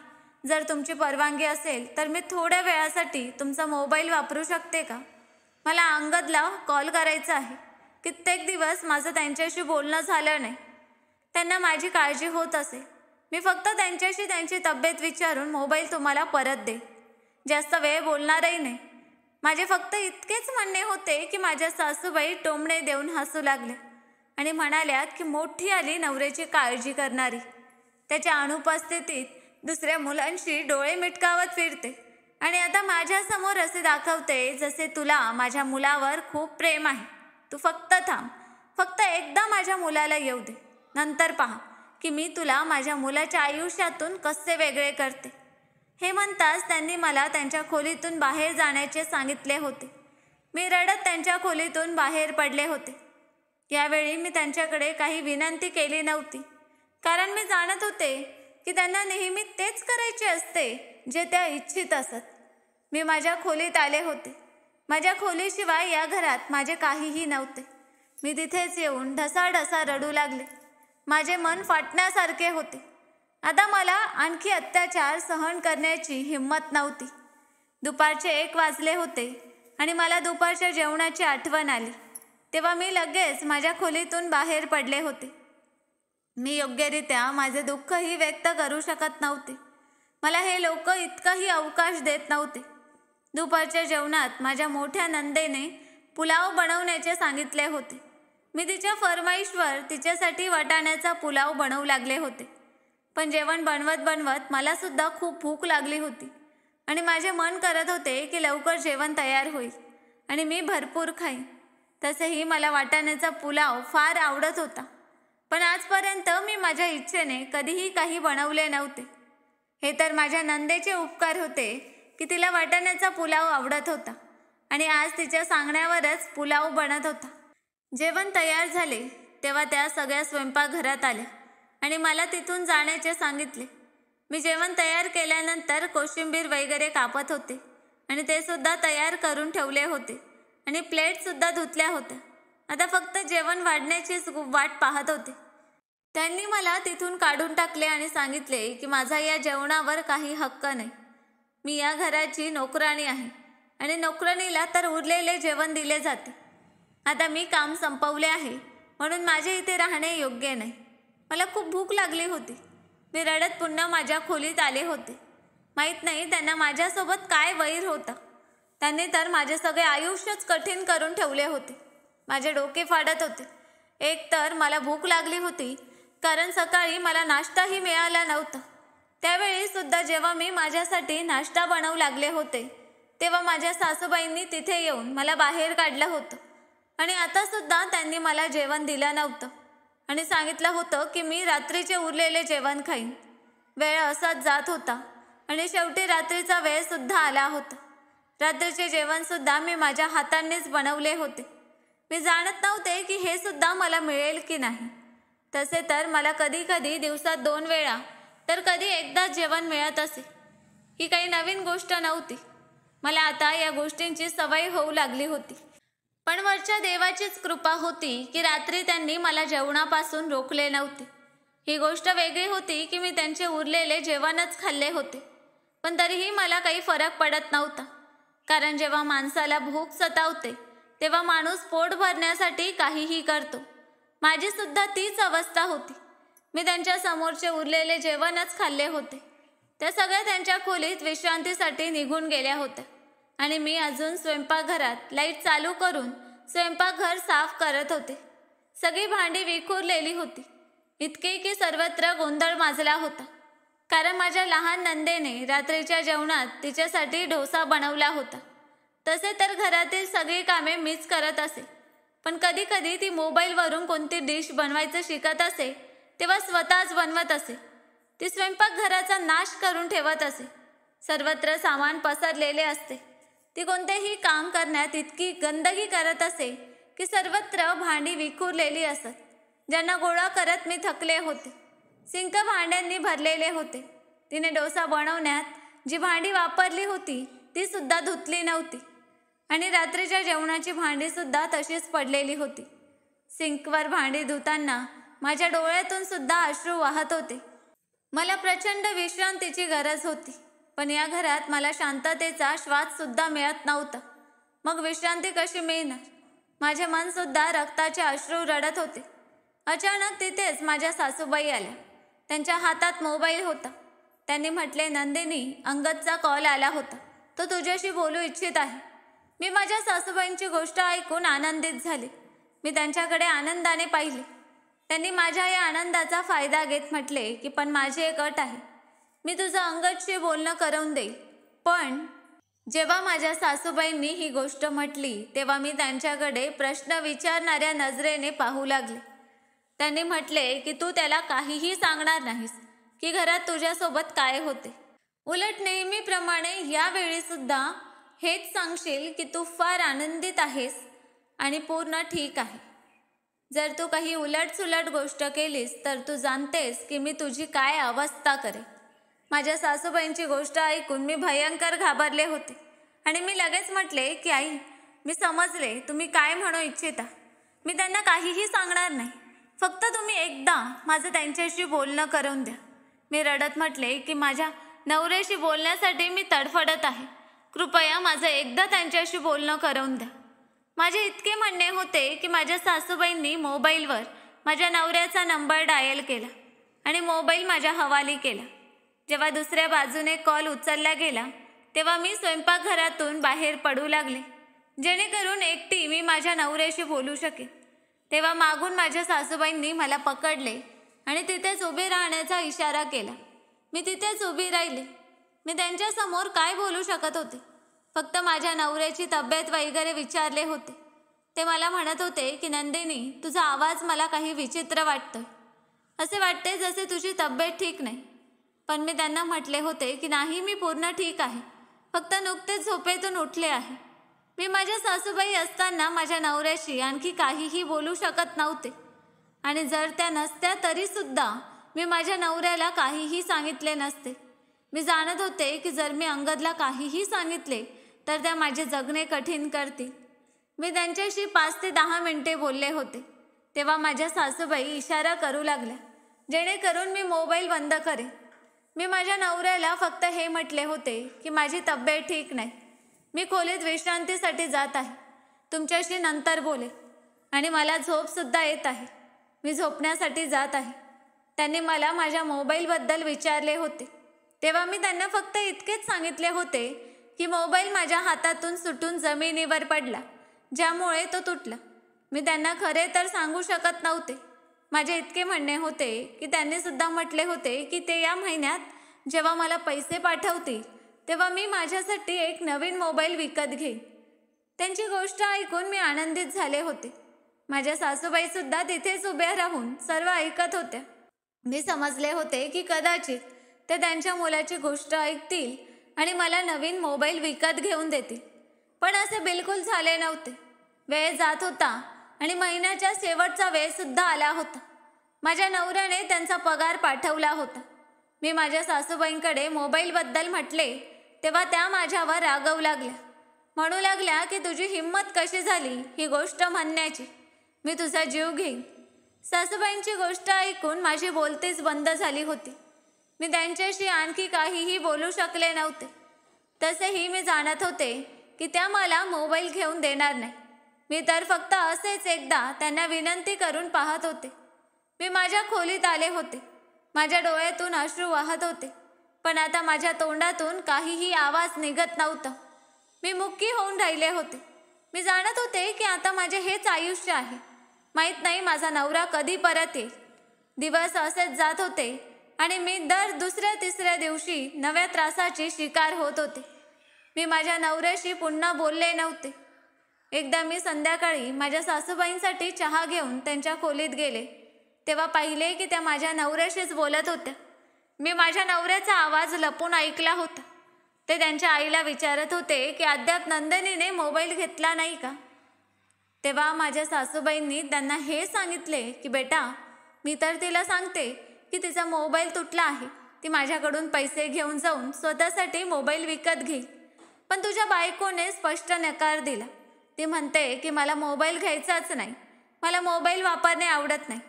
जर तुमची परवानगी असेल तर मी थोड्या वेळासाठी तुमचा मोबाईल वापरू शकते का? मला अंगदला कॉल करायचा आहे. कित्येक दिवस माझं त्यांच्याशी बोलणं झालं नाही. त्यांना माझी काळजी होत असे. मी फक्त त्यांच्याशी त्यांची तब्येत विचारून मोबाईल तुम्हाला परत दे. जास्त वेळ बोलणारही नाही. माझे फक्त इतकेच म्हणणे होते की माझ्या सासूबाई टोमणे देऊन हसू लागल्या आणि म्हणाल्या की मोठी आली नवऱ्याची काळजी करणारी. त्याच्या अनुपस्थितीत दुसऱ्या मुलांशी डोळे मिटकावत फिरते आणि आता माझ्यासमोर असे दाखवते जसे तुला माझ्या मुलावर खूप प्रेम आहे. तू फक्त थांब. फक्त एकदा माझ्या मुलाला येऊ दे. नंतर पहा की मी तुला माझ्या मुलाच्या आयुष्यातून कसे वेगळे करते. हे म्हणताच त्यांनी मला त्यांच्या खोलीतून बाहेर जाण्याचे सांगितले होते. मी रडत त्यांच्या खोलीतून बाहेर पडले होते. यावेळी मी त्यांच्याकडे काही विनंती केली नव्हती, कारण मी जाणत होते की त्यांना नेहमी तेच करायचे असते जे त्या इच्छित असत. मी माझ्या खोलीत आले होते. माझ्या खोलीशिवाय या घरात माझे काहीही नव्हते. मी तिथेच येऊन ढसाढसा रडू लागले. माझे मन फाटण्यासारखे होते. आता मला आणखी अत्याचार सहन करण्याची हिंमत नव्हती. दुपारचे 1 वाजले होते आणि मला दुपारच्या जेवणाची आठवण आली. तेव्हा मी लगेच माझ्या खोलीतून बाहेर पडले होते. मी योग्यरित्या माझे दुःखही व्यक्त करू शकत नव्हते. मला हे लोक इतकाही अवकाश देत नव्हते. दुपारच्या जेवणात माझ्या मोठ्या नंदेने पुलाव बनवण्याचे सांगितले होते. मी तिच्या फरमाईशवर तिच्यासाठी वाटाण्याचा पुलाव बनवू लागले होते. पण जेवण बनवत बनवत मला सुद्धा खूप भूक लागली होती आणि माझे मन करत होते की लवकर जेवण तयार होईल आणि मी भरपूर खाईन. तसेही मला वाटाण्याचा पुलाव फार आवडत होता. पण आजपर्यंत मी माझ्या इच्छेने कधीही काही बनवले नव्हते. हे तर माझ्या नंदेचे उपकार होते की तिला वाटाण्याचा पुलाव आवडत होता आणि आज तिच्या सांगण्यावरच पुलाव बनत होता. जेवण तयार झाले तेव्हा त्या सगळ्या स्वयंपाकघरात आल्या आणि मला तिथून जाण्याचे सांगितले. मी जेवण तयार केल्यानंतर कोशिंबीर वगैरे कापत होते आणि ते सुद्धा तयार करून ठेवले होते आणि प्लेटसुद्धा धुतल्या होत्या. आता फक्त जेवण वाढण्याचीच वाट पाहत होते. त्यांनी मला तिथून काढून टाकले आणि सांगितले की माझा या जेवणावर काही हक्क नाही. मी या घराची नोकराणी आहे आणि नोकराणीला तर उरलेले जेवण दिले जाते. आता मी काम संपवले आहे म्हणून माझे इथे राहणे योग्य नाही. मला खूप भूक लागली होती. मी रडत पुन्हा माझ्या खोलीत आले होते. माहीत नाही त्यांना माझ्यासोबत काय वैर होता. त्यांनी तर माझे सगळे आयुष्यच कठीण करून ठेवले होते. माझे डोके फाडत होते. एक तर मला भूक लागली होती कारण सकाळी मला नाश्ताही मिळाला नव्हता. त्यावेळी सुद्धा जेव्हा मी माझ्यासाठी नाश्ता बनवू लागले होते तेव्हा माझ्या सासूबाईंनी तिथे येऊन मला बाहेर काढलं होतं आणि आता सुद्धा त्यांनी मला जेवण दिलं नव्हतं आणि सांगितलं होतं की मी रात्रीचे उरलेले जेवण खाईन. वेळ असाच जात होता आणि शेवटी रात्रीचा वेळसुद्धा आला होता. रात्रीचे जेवणसुद्धा मी माझ्या हातांनीच बनवले होते. मी जाणत नव्हते की हे सुद्धा मला मिळेल की नाही. तसे तर मला कधी कधी दिवसात 2 वेळा तर कधी एकदाच जेवण मिळत असे. ही काही नवीन गोष्ट नव्हती. मला आता या गोष्टींची सवय होऊ लागली होती. पण वरच्या देवाचीच कृपा होती की रात्री त्यांनी मला जेवणापासून रोखले नव्हते. ही गोष्ट वेगळी होती की मी त्यांचे उरलेले जेवणच खाल्ले होते. पण तरीही मला काही फरक पडत नव्हता. कारण जेव्हा माणसाला भूक सतावते तेव्हा माणूस पोट भरण्यासाठी काहीही करतो. माझी सुद्धा तीच अवस्था होती. मी त्यांच्या समोरचे उरलेले जेवणच खाल्ले होते. त्या सगळ्या त्यांच्या खोलीत विश्रांतीसाठी निघून गेल्या होत्या आणि मी अजून स्वयंपाकघरात लाईट चालू करून स्वयंपाकघर साफ करत होते. सगळी भांडी विखुरलेली होती. इतके की सर्वत्र गोंधळ माजला होता. कारण माझ्या लहान नंदेने रात्रीच्या जेवणात तिच्यासाठी डोसा बनवला होता. तसे तर घरातील सगळी कामे मीच करत असे. पण कधी कधी ती मोबाईलवरून कोणती डिश बनवायचं शिकत असे तेव्हा स्वतःच बनवत असे. ती स्वयंपाकघराचा नाश करून ठेवत असे. सर्वत्र सामान पसरलेले असते. ती कोणतेही काम करण्यात इतकी गंदगी करत असे की सर्वत्र भांडी विखुरलेली असत, ज्यांना गोळा करत मी थकले होते. सिंक भांड्यांनी भरलेले होते. तिने डोसा बनवण्यात जी भांडी वापरली होती ती सुद्धा धुतली नव्हती आणि रात्रीच्या जेवणाची भांडी सुद्धा तशीच पडलेली होती. सिंकवर भांडी धुताना माझ्या डोळ्यातून सुद्धा अश्रू वाहत होते. मला प्रचंड विश्रांतीची गरज होती. पण या घरात मला शांततेचा श्वास सुद्धा मिळत नव्हता. मग विश्रांती कशी मिळणार? माझे मन सुद्धा रक्ताचे अश्रू रडत होते. अचानक तिथेच माझ्या सासूबाई आल्या. त्यांच्या हातात मोबाईल होता. त्यांनी म्हटले, नंदिनी, अंगदचा कॉल आला होता. तो तुझ्याशी बोलू इच्छित आहे. मी माझ्या सासूबाईंची गोष्ट ऐकून आनंदित झाले. मी त्यांच्याकडे आनंदाने पाहिले. त्यांनी माझ्या या आनंदाचा फायदा घेत म्हटले की पण माझी एक अट आहे. मी तुझं अंगदशी बोलणं करून देईल. पण जेव्हा माझ्या सासूबाईंनी ही गोष्ट म्हटली तेव्हा मी त्यांच्याकडे प्रश्न विचारणाऱ्या नजरेने पाहू लागले. त्यांनी म्हटले की तू त्याला काहीही सांगणार नाहीस की घरात तुझ्यासोबत काय होते. उलट नेहमीप्रमाणे यावेळी सुद्धा हेच सांगशील की तू फार आनंदित आहेस आणि पूर्ण ठीक आहे. जर तू काही उलटसुलट गोष्ट केलीस तर तू जाणतेस की मी तुझी काय अवस्था करेन. माझ्या सासूबाईंची गोष्ट ऐकून मी भयंकर घाबरले होते आणि मी लगेच म्हटले की आई, मी समजले तुम्ही काय म्हणू इच्छिता. मी त्यांना काहीही सांगणार नाही. फक्त तुम्ही एकदा माझं त्यांच्याशी बोलणं करून द्या. मी रडत म्हटले की माझ्या नवऱ्याशी बोलण्यासाठी मी तडफडत आहे. कृपया माझं एकदा त्यांच्याशी बोलणं करून द्या. माझे इतके म्हणणे होते की माझ्या सासूबाईंनी मोबाईलवर माझ्या नवऱ्याचा नंबर डायल केला आणि मोबाईल माझ्या हवाली केला. जेव्हा दुसऱ्या बाजूने कॉल उचलला गेला तेव्हा मी स्वयंपाकघरातून बाहेर पडू लागले, जेणेकरून एकटी मी माझ्या नवऱ्याशी बोलू शकेन. तेव्हा मागून माझ्या सासूबाईंनी मला पकडले आणि तिथेच उभे राहण्याचा इशारा केला. मी तिथेच उभी राहिले. मी त्यांच्यासमोर काय बोलू शकत होते? फक्त माझ्या नवऱ्याची तब्येत वगैरे विचारले होते. ते मला म्हणत होते की नंदिनी, तुझा आवाज मला काही विचित्र वाटतोय. असे वाटते जसे तुझी तब्येत ठीक नाही. पण मी त्यांना म्हटले होते की नाही, मी पूर्ण ठीक आहे. फक्त नुकतेच झोपेतून उठले आहे. मी माझ्या सासूबाई असताना माझ्या नवऱ्याशी आणखी काहीही बोलू शकत नव्हते. आणि जर त्या नसत्या तरीसुद्धा मी माझ्या नवऱ्याला काहीही सांगितले नसते. मी जाणत होते की जर मी अंगदला काहीही सांगितले तर त्या माझे जगणे कठीण करतील. मी त्यांच्याशी 5 ते 10 मिनिटे बोलले होते. तेव्हा माझ्या सासूबाई इशारा करू लागल्या, जेणेकरून मी मोबाईल बंद करेन. मी माझ्या नवऱ्याला फक्त हे म्हटले होते की माझी तब्येत ठीक नाही. मी खोलीत विश्रांतीसाठी जात आहे. तुमच्याशी नंतर बोले आणि मला झोपसुद्धा येत आहे. मी झोपण्यासाठी जात आहे. त्यांनी मला माझ्या मोबाईलबद्दल विचारले होते. तेव्हा मी त्यांना फक्त इतकेच सांगितले होते की मोबाईल माझ्या हातातून सुटून जमिनीवर पडला, ज्यामुळे तो तुटला. मी त्यांना खरे तर सांगू शकत नव्हते. माझे इतके म्हणणे होते की त्यांनी सुद्धा म्हटले होते की ते या महिन्यात जेव्हा मला पैसे पाठवतील तेव्हा मी माझ्यासाठी एक नवीन मोबाईल विकत घेईन. त्यांची गोष्ट ऐकून मी आनंदित झाले होते. माझ्या सासूबाईसुद्धा तिथेच उभ्या राहून सर्व ऐकत होत्या. मी समजले होते की कदाचित ते त्यांच्या मुलाची गोष्ट ऐकतील आणि मला नवीन मोबाईल विकत घेऊन देतील. पण असे बिलकुल झाले नव्हते. वेळ जात होता आणि महिन्याच्या शेवटचा वेळसुद्धा आला होता. माझ्या नवऱ्याने त्यांचा पगार पाठवला होता. मी माझ्या सासूबाईंकडे मोबाईलबद्दल म्हटले तेव्हा त्या माझ्यावर रागवू लागल्या. म्हणू लागल्या की तुझी हिंमत कशी झाली ही गोष्ट म्हणण्याची? मी तुझा जीव घेईन. सासूबाईंची गोष्ट ऐकून माझी बोलतीच बंद झाली होती. मी त्यांच्याशी आणखी काहीही बोलू शकले नव्हते. तसेही मी जाणत होते की त्या मला मोबाईल घेऊन देणार नाही. मी तर फक्त असेच एकदा त्यांना विनंती करून पाहत होते. मी माझ्या खोलीत आले होते. माझ्या डोळ्यातून अश्रू वाहत होते. पण आता माझ्या तोंडातून काहीही आवाज निघत नव्हता. मी मुक्की होऊन राहिले होते. मी जाणत होते की आता माझे हेच आयुष्य आहे. माहीत नाही माझा नवरा कधी परत येईल. दिवस असेच जात होते आणि मी दर दुसऱ्या तिसऱ्या दिवशी नव्या त्रासाची शिकार होत होते. मी माझ्या नवऱ्याशी पुन्हा बोलले नव्हते. एकदा मी संध्याकाळी माझ्या सासूबाईंसाठी चहा घेऊन त्यांच्या खोलीत गेले तेव्हा पाहिले की त्या माझ्या नवऱ्याशीच बोलत होत्या. मी माझ्या नवऱ्याचा आवाज लपून ऐकला होता. ते त्यांच्या आईला विचारत होते की अद्याप नंदिनीने मोबाईल घेतला नाही का? तेव्हा माझ्या सासूबाईंनी त्यांना हे सांगितले की बेटा, मी तर तिला सांगते की तिचा मोबाईल तुटला आहे. ती माझ्याकडून पैसे घेऊन जाऊन स्वतःसाठी मोबाईल विकत घेईल. पण तुझ्या बायकोने स्पष्ट नकार दिला. ती म्हणते की मला मोबाईल घ्यायचाच नाही. मला मोबाईल वापरणे आवडत नाही.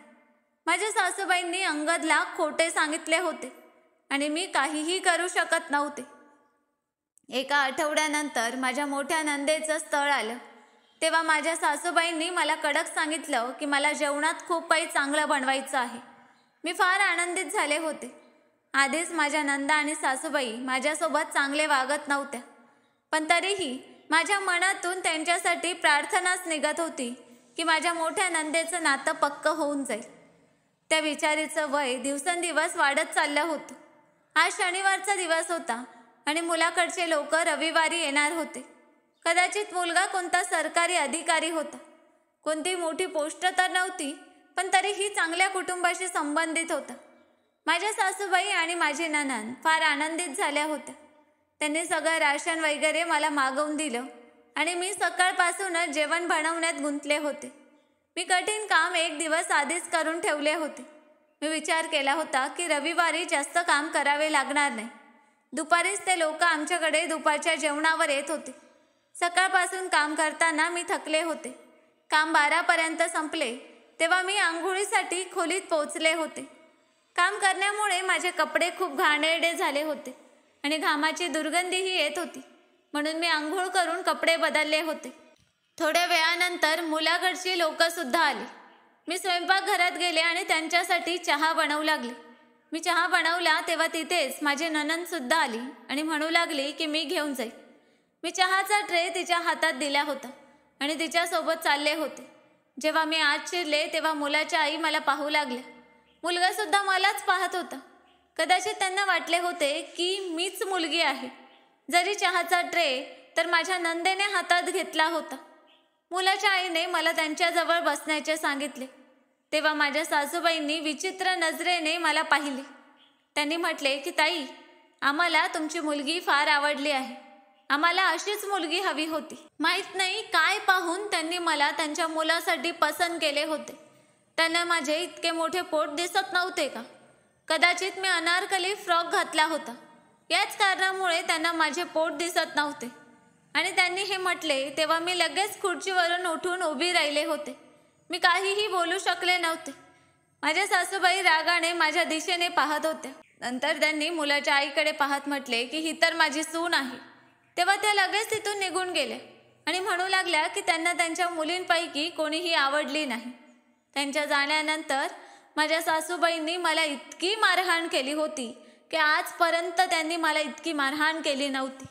माझ्या सासूबाईंनी अंगदला खोटे सांगितले होते आणि मी काहीही करू शकत नव्हते. एका आठवड्यानंतर माझ्या मोठ्या नंदेचं स्थळ आलं. तेव्हा माझ्या सासूबाईंनी मला कडक सांगितलं की मला जेवणात खूप काही चांगलं बनवायचं आहे. मी फार आनंदित झाले होते. आधीच माझ्या नंदा आणि सासूबाई माझ्यासोबत चांगले वागत नव्हत्या. पण तरीही माझ्या मनातून त्यांच्यासाठी प्रार्थनाच निघत होती की माझ्या मोठ्या नंदेचं नातं पक्क होऊन जाईल. त्या विचारीचं वय दिवसेंदिवस वाढत चाललं होतं. आज शनिवारचा दिवस होता आणि मुलाकडचे लोक रविवारी येणार होते. कदाचित मुलगा कोणता सरकारी अधिकारी होता. कोणती मोठी पोस्ट तर नव्हती, पण तरीही चांगल्या कुटुंबाशी संबंधित होता. माझ्या सासूबाई आणि माझी नणंद फार आनंदित झाल्या होत्या. त्यांनी सगळं राशन वगैरे मला मागवून दिलं आणि मी सकाळपासूनच जेवण बनवण्यात गुंतले होते. मी कठीण काम 1 दिवस आधीच करून ठेवले होते. मी विचार केला होता की रविवारी जास्त काम करावे लागणार नाही. दुपारीच ते लोक आमच्याकडे दुपारच्या जेवणावर येत होते. सकाळपासून काम करताना मी थकले होते. काम 12 पर्यंत संपले तेव्हा मी आंघोळीसाठी खोलीत पोहोचले होते. काम करण्यामुळे माझे कपडे खूप घाणेरडे झाले होते आणि घामाची दुर्गंधीही येत होती. म्हणून मी आंघोळ करून कपडे बदलले होते. थोड्या वेळानंतर मुलाकडची लोकंसुद्धा आली. मी स्वयंपाकघरात गेले आणि त्यांच्यासाठी चहा बनवू लागले. मी चहा बनवला तेव्हा तिथेच माझी नणंदसुद्धा आली आणि म्हणू लागली की मी घेऊन जाईल. मी चहाचा ट्रे तिच्या हातात दिला होता आणि तिच्यासोबत चालले होते. जेव्हा मी आत शिरले तेव्हा मुलाच्या आई मला पाहू लागल्या. मुलगासुद्धा मलाच पाहत होता. कदाचित त्यांना वाटले होते की मीच मुलगी आहे. जरी चहाचा ट्रे तर माझ्या नंदेने हातात घेतला होता. मुलाच्या आईने मला त्यांच्याजवळ बसण्याचे सांगितले. तेव्हा माझ्या सासूबाईंनी विचित्र नजरेने मला पाहिले. त्यांनी म्हटले की ताई, आम्हाला तुमची मुलगी फार आवडली आहे. आम्हाला अशीच मुलगी हवी होती. माहीत नाही काय पाहून त्यांनी मला त्यांच्या मुलासाठी पसंत केले होते. त्यांना माझे इतके मोठे पोट दिसत नव्हते का? कदाचित मी अनारकली फ्रॉक घातला होता. याच कारणामुळे त्यांना माझे पोट दिसत नव्हते. आणि त्यांनी हे म्हटले तेव्हा मी लगेच खुर्चीवरून उठून उभी राहिले होते. मी काहीही बोलू शकले नव्हते. माझ्या सासूबाई रागाने माझ्या दिशेने पाहत होत्या. नंतर त्यांनी मुलाच्या आईकडे पाहत म्हटले की ही तर माझी सून आहे. तेव्हा त्या लगेच तिथून निघून गेल्या आणि म्हणू लागल्या की त्यांना त्यांच्या मुलींपैकी कोणीही आवडली नाही. त्यांच्या जाण्यानंतर माझ्या सासूबाईंनी मला इतकी मारहाण केली होती की आजपर्यंत त्यांनी मला इतकी मारहाण केली नव्हती.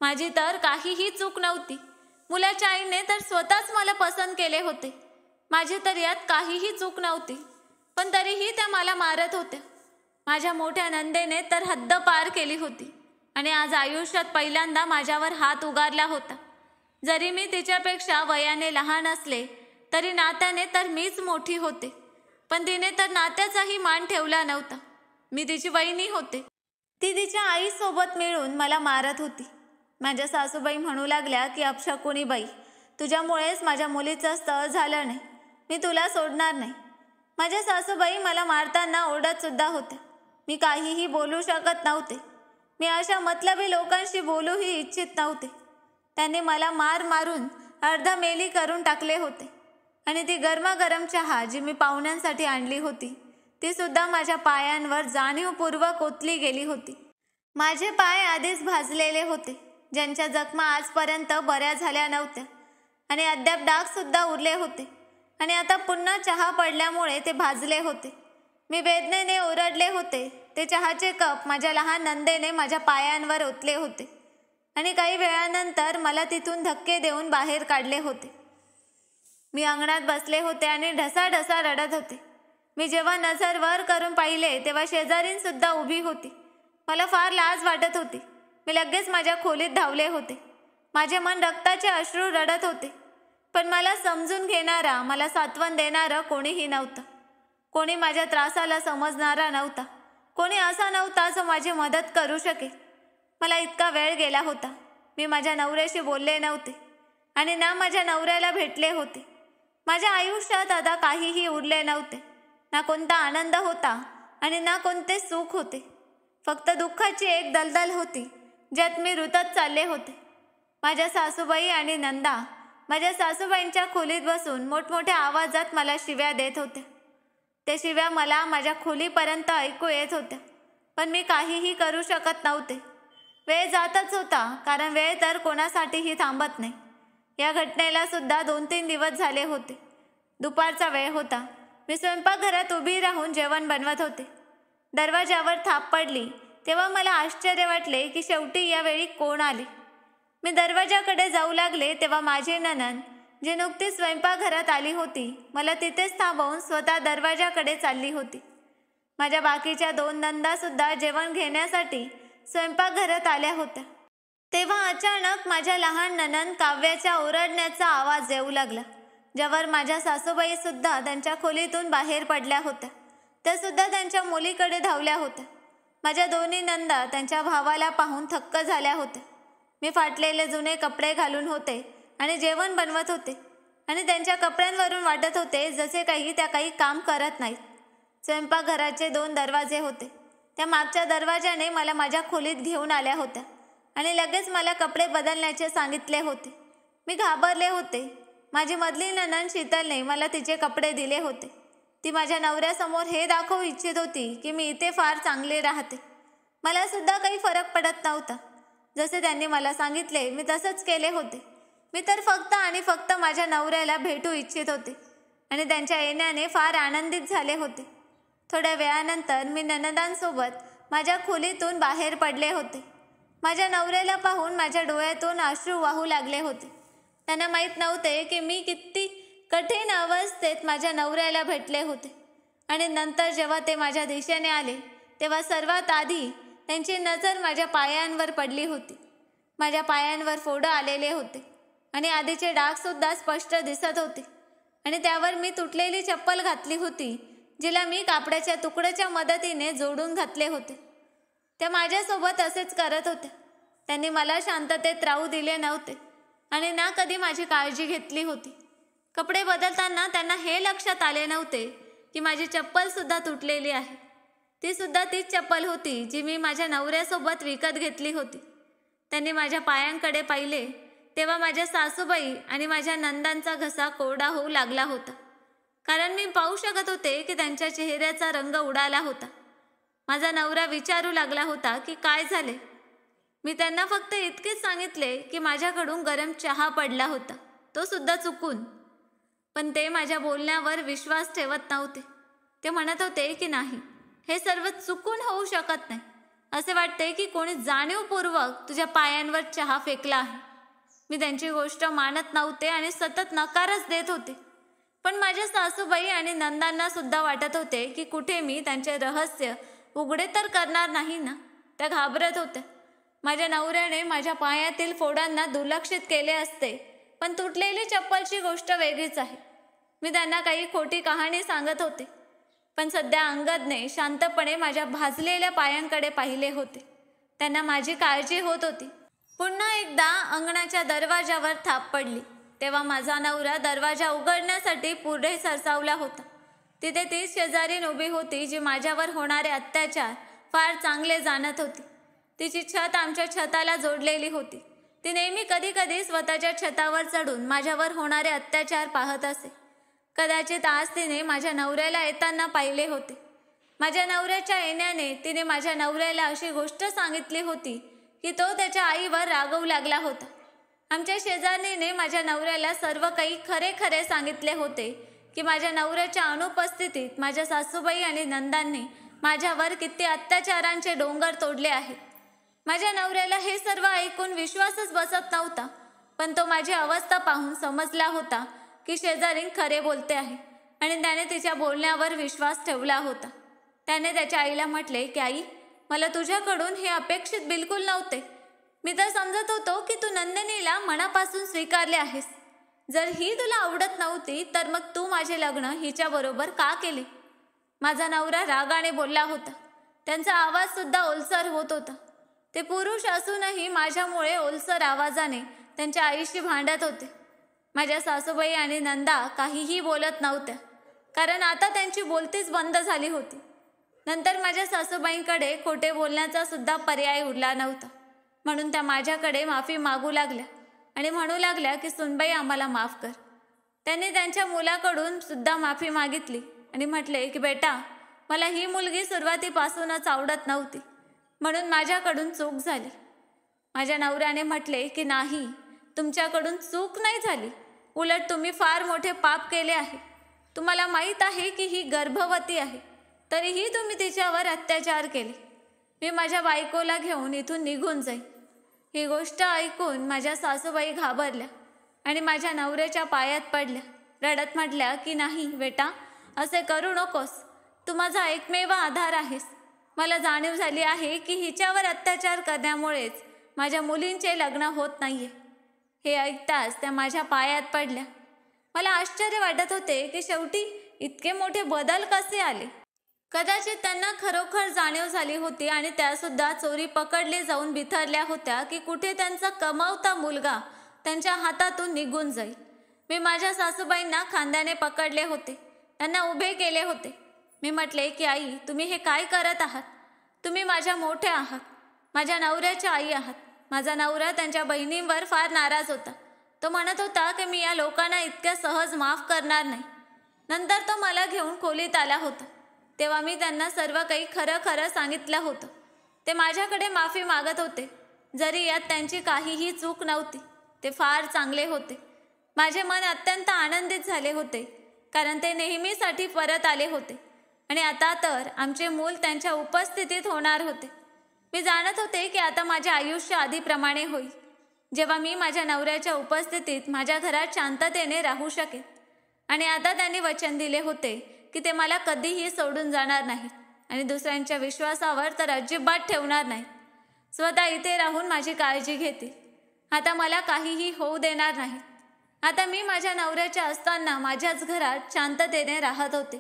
माझी तर काहीही चूक नव्हती. मुलाच्या आईने तर स्वतःच मला पसंत केले होते. माझी तर यात काहीही चूक नव्हती, पण तरीही त्या मला मारत होत्या. माझ्या मोठ्या नंदेने तर हद्द पार केली होती आणि आज आयुष्यात पहिल्यांदा माझ्यावर हात उगारला होता. जरी मी तिच्यापेक्षा वयाने लहान असले तरी नात्याने तर मीच मोठी होते, पण तिने तर नात्याचाही मान ठेवला नव्हता. मी तिची वहिनी होते. ती तिच्या आईसोबत मिळून मला मारत होती. माझ्या सासूबाई म्हणू लागल्या की अपशकुनी बाई, तुझ्यामुळेच माझ्या मुलीचं स्थळ झालं नाही. मी तुला सोडणार नाही. माझ्या सासूबाई मला मारताना ओरडत सुद्धा होत्या. मी काहीही बोलू शकत नव्हते. मी अशा मतलबी लोकांशी बोलूही इच्छित नव्हते. त्यांनी मला मारून अर्धा मेली करून टाकले होते आणि ती गरमागरम चहा जी मी पाहुण्यांसाठी आणली होती ती सुद्धा माझ्या पायांवर जाणीवपूर्वक ओतली गेली होती. माझे पाय आधीच भाजलेले होते, ज्यांच्या जखमा आजपर्यंत बऱ्या झाल्या नव्हत्या आणि अद्याप डाग सुद्धा उरले होते आणि आता पुन्हा चहा पडल्यामुळे ते भाजले होते. मी वेदनेने ओरडले होते. ते चहाचे कप माझ्या लहान नंदेने माझ्या पायांवर ओतले होते आणि काही वेळानंतर मला तिथून धक्के देऊन बाहेर काढले होते. मी अंगणात बसले होते आणि ढसाढसा रडत होते. मी जेव्हा नजर वर करून पाहिले तेव्हा शेजारीणसुद्धा उभी होती. मला फार लाज वाटत होती. मी लगेच माझ्या खोलीत धावले होते. माझे मन रक्ताचे अश्रू रडत होते, पण मला समजून घेणारा, मला सांत्वन देणारं कोणीही नव्हतं. कोणी माझ्या त्रासाला समजणारा नव्हता. कोणी असा नव्हता जो माझी मदत करू शकेल. मला इतका वेळ गेला होता. मी माझ्या नवऱ्याशी बोलले नव्हते आणि ना माझ्या नवऱ्याला भेटले होते. माझ्या आयुष्यात आता काहीही उरले नव्हते. ना कोणता आनंद होता आणि ना कोणते सुख होते. फक्त दुःखाची एक दलदल होती ज्यात मी रुतत चालले होते. माझ्या सासूबाई आणि नंदा माझ्या सासूबाईंच्या खोलीत बसून मोठमोठ्या आवाजात मला शिव्या देत होत्या. त्या शिव्या मला माझ्या खोलीपर्यंत ऐकू येत होत्या, पण मी काहीही करू शकत नव्हते. वेळ जातच होता, कारण वेळ तर कोणासाठीही थांबत नाही. या घटनेला सुद्धा 2-3 दिवस झाले होते. दुपारचा वेळ होता. मी स्वयंपाकघरात उभी राहून जेवण बनवत होते. दरवाजावर थाप पडली तेव्हा मला आश्चर्य वाटले की शेवटी यावेळी कोण आले. मी दरवाजाकडे जाऊ लागले तेव्हा माझी नणंद, जी नुकतीच स्वयंपाकघरात आली होती, मला तिथेच थांबवून स्वतः दरवाजाकडे चालली होती. माझ्या बाकीच्या 2 नंदासुद्धा जेवण घेण्यासाठी स्वयंपाकघरात आल्या होत्या. तेव्हा अचानक माझ्या लहान नणंद काव्याच्या ओरडण्याचा आवाज येऊ लागला, ज्यावर माझ्या सासूबाई सुद्धा त्यांच्या खोलीतून बाहेर पडल्या होत्या. त्या सुद्धा त्यांच्या मुलीकडे धावल्या होत्या. माझ्या दोन्ही नंदा त्यांच्या भावाला पाहून थक्क झाल्या होत्या. मी फाटलेले जुने कपडे घालून होते आणि जेवण बनवत होते आणि त्यांच्या कपड्यांवरून वाटत होते जसे त्या काही काम करत नाहीत. स्वयंपाकघराचे 2 दरवाजे होते. त्या मागच्या दरवाजाने मला माझ्या खोलीत घेऊन आल्या होत्या आणि लगेच मला कपडे बदलण्याचे सांगितले होते. मी घाबरले होते. माझी मधली नणंद शीतलने मला तिचे कपडे दिले होते. ती माझ्या नवऱ्यासमोर हे दाखवू इच्छित होती की मी इथे फार चांगले राहते. मला सुद्धा काही फरक पडत नव्हता. जसे त्यांनी मला सांगितले मी तसंच केले होते. मी तर फक्त आणि फक्त माझ्या नवऱ्याला भेटू इच्छित होते आणि त्यांच्या येण्याने फार आनंदित झाले होते. थोड्या वेळानंतर मी नणंदांसोबत माझ्या खोलीतून बाहेर पडले होते. माझ्या नवऱ्याला पाहून माझ्या डोळ्यातून अश्रू वाहू लागले होते. त्यांना माहीत नव्हते की मी किती कठीण अवस्थेत माझ्या नवऱ्याला भेटले होते. आणि नंतर जेव्हा ते माझ्या दिशेने आले तेव्हा सर्वात आधी त्यांची नजर माझ्या पायांवर पडली होती. माझ्या पायांवर फोड आलेले होते आणि आधीचे डागसुद्धा स्पष्ट दिसत होते आणि त्यावर मी तुटलेली चप्पल घातली होती, जिला मी कापडाच्या तुकड्याच्या मदतीने जोडून घातले होते. त्या माझ्यासोबत असेच करत होत्या. त्यांनी मला शांततेत राहू दिले नव्हते आणि ना कधी माझी काळजी घेतली होती. कपडे बदलताना त्यांना हे लक्षात आले नव्हते की माझी चप्पलसुद्धा तुटलेली आहे. ती सुद्धा तीच चप्पल होती जी मी माझ्या नवऱ्यासोबत विकत घेतली होती. त्यांनी माझ्या पायांकडे पाहिले तेव्हा माझ्या सासूबाई आणि माझ्या नंदांचा घसा कोरडा होऊ लागला होता, कारण मी पाहू शकत होते की त्यांच्या चेहऱ्याचा रंग उडाला होता. माझा नवरा विचारू लागला होता की काय झाले. मी त्यांना फक्त इतकेच सांगितले की माझ्याकडून गरम चहा पडला होता, तो सुद्धा चुकून. पण ते माझ्या बोलण्यावर विश्वास ठेवत नव्हते. ते म्हणत होते की नाही, हे सर्व चुकून होऊ शकत नाही. असे वाटते की कोणी जाणीवपूर्वक तुझ्या पायांवर चहा फेकला आहे. मी त्यांची गोष्ट मानत नव्हते आणि सतत नकारच देत होते. पण माझ्या सासूबाई आणि नंदांना सुद्धा वाटत होते की कुठे मी त्यांचे रहस्य उघडे तर करणार नाही ना. त्या घाबरत होत्या. माझ्या नवऱ्याने माझ्या पायातील फोडांना दुर्लक्षित केले असते, पण तुटलेली चप्पलची गोष्ट वेगळीच आहे. मी त्यांना काही खोटी कहाणी सांगत होते, पण सध्या अंगदने शांतपणे माझ्या भाजलेल्या पायांकडे पाहिले होते. त्यांना माझी काळजी होत होती. पुन्हा एकदा अंगणाच्या दरवाजावर थाप पडली तेव्हा माझा नवरा दरवाजा उघडण्यासाठी पुढे सरसावला होता. तिथे ती शेजारीण उभी होती जी माझ्यावर होणारे अत्याचार फार चांगले जाणत होती. तिची छत आमच्या छताला जोडलेली होती. ती नेहमी कधी कधी स्वतःच्या छतावर चढून माझ्यावर होणारे अत्याचार पाहत असे. कदाचित आज तिने माझ्या नवऱ्याला येताना पाहिले होते. माझ्या नवऱ्याच्या येण्याने तिने माझ्या नवऱ्याला अशी गोष्ट सांगितली होती की तो त्याच्या आईवर रागवू लागला होता. आमच्या शेजारणीने माझ्या नवऱ्याला सर्व काही खरे खरे सांगितले होते की माझ्या नवऱ्याच्या अनुपस्थितीत माझ्या सासूबाई आणि नंदांनी माझ्यावर किती अत्याचारांचे डोंगर तोडले आहेत. माझ्या नवऱ्याला हे सर्व ऐकून विश्वासच बसत नव्हता, पण तो माझी अवस्था पाहून समजला होता की शेजारीण खरे बोलते आहे आणि त्याने तिच्या बोलण्यावर विश्वास ठेवला होता. त्याने त्याच्या आईला म्हटले की आई, मला तुझ्याकडून हे अपेक्षित बिलकुल नव्हते. मी तर समजत होतो की तू नंदिनीला मनापासून स्वीकारले आहेस. जर ही तुला आवडत नव्हती तर मग तू माझे लग्न हिच्याबरोबर का केले. माझा नवरा रागाने बोलला होता. त्यांचा आवाज सुद्धा ओलसर होत होता. ते पुरुष असूनही माझ्यामुळे ओलसर आवाजाने त्यांच्या आईशी भांडत होते. माझ्या सासूबाई आणि नंदा काहीही बोलत नव्हत्या, कारण आता त्यांची बोलतीच बंद झाली होती. नंतर माझ्या सासूबाईंकडे खोटे बोलण्याचा सुद्धा पर्याय उरला नव्हता, म्हणून त्या माझ्याकडे माफी मागू लागल्या आणि म्हणू लागल्या की सुनबाई, आम्हाला माफ कर. त्यांनी त्यांच्या मुलाकडून सुद्धा माफी मागितली आणि म्हटले की बेटा, मला ही मुलगी सुरुवातीपासूनच आवडत नव्हती, म्हणून माझ्याकडून चूक झाली. माझ्या नवऱ्याने म्हटले की नाही, तुमच्याकडून चूक नाही झाली, उलट तुम्ही फार मोठे पाप केले आहे. तुम्हाला माहीत आहे की ही गर्भवती आहे, तरीही तुम्ही तिच्यावर अत्याचार केले. मी माझ्या बायकोला घेऊन इथून निघून जाईन. ही गोष्ट ऐकून माझ्या सासूबाई घाबरल्या आणि माझ्या नवऱ्याच्या पायात पडल्या. रडत म्हटल्या की नाही बेटा, असे करू नकोस. तू माझा एकमेव आधार आहेस. मला जाणीव झाली आहे की हिच्यावर अत्याचार करण्यामुळेच माझ्या मुलींचे लग्न होत नाहीये. हे ऐकताच त्या माझ्या पायात पडल्या. मला आश्चर्य वाटत होते की शेवटी इतके मोठे बदल कसे आले. कदाचित त्यांना खरोखर जाणीव झाली होती आणि त्यासुद्धा चोरी पकडले जाऊन बिथरल्या होत्या की कुठे त्यांचा कमावता मुलगा त्यांच्या हातातून निघून जाईल. मी माझ्या सासूबाईंना खांद्याने पकडले होते, त्यांना उभे केले होते. मी म्हटले की आई, तुम्ही हे काय करत आहात. तुम्ही माझ्या मोठ्या आहात, माझ्या नवऱ्याच्या आई आहात. माझा नवरा त्यांच्या बहिणींवर फार नाराज होता. तो म्हणत होता की मी या लोकांना इतक्या सहज माफ करणार नाही. नंतर तो मला घेऊन खोलीत आला होता. तेव्हा मी त्यांना सर्व काही खरं खरं सांगितलं होतं. ते माझ्याकडे माफी मागत होते. जरी यात त्यांची काहीही चूक नव्हती. ते फार चांगले होते. माझे मन अत्यंत आनंदित झाले होते, कारण ते नेहमीसाठी परत आले होते आणि आता तर आमचे मूल त्यांच्या उपस्थितीत होणार होते. मी जाणत होते की आता माझे आयुष्य आधीप्रमाणे होईल, जेव्हा मी माझ्या नवऱ्याच्या उपस्थितीत माझ्या घरात शांततेने राहू शकेन. आणि आता त्यांनी वचन दिले होते की ते मला कधीही सोडून जाणार नाहीत आणि दुसऱ्यांच्या विश्वासावर तर अजिबात ठेवणार नाहीत. स्वतः इथे राहून माझी काळजी घेतील. आता मला काहीही होऊ देणार नाहीत. आता मी माझ्या नवऱ्याच्या असताना माझ्याच घरात शांततेने राहत होते,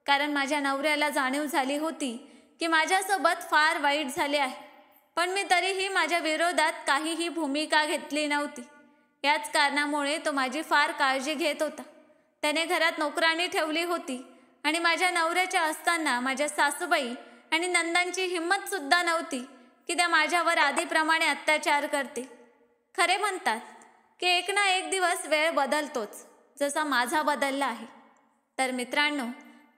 कारण माझ्या नवऱ्याला जाणीव झाली होती की माझ्यासोबत फार वाईट झाले आहे. पण मी तरीही माझ्या विरोधात काहीही भूमिका घेतली नव्हती. याच कारणामुळे तो माझी फार काळजी घेत होता. त्याने घरात नोकराणी ठेवली होती आणि माझ्या नवऱ्याच्या असताना माझ्या सासूबाई आणि नंदांची हिंमतसुद्धा नव्हती की त्या माझ्यावर आधीप्रमाणे अत्याचार करतील. खरे म्हणतात की एक ना एक दिवस वेळ बदलतोच, जसा माझा बदलला आहे. तर मित्रांनो,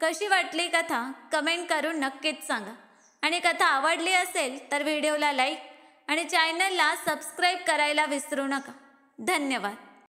कशी वाटली कथा कमेंट करून नक्कीच सांगा. आणि कथा आवडली असेल तर व्हिडिओला लाईक आणि चॅनलला सबस्क्राईब करायला विसरू नका. धन्यवाद.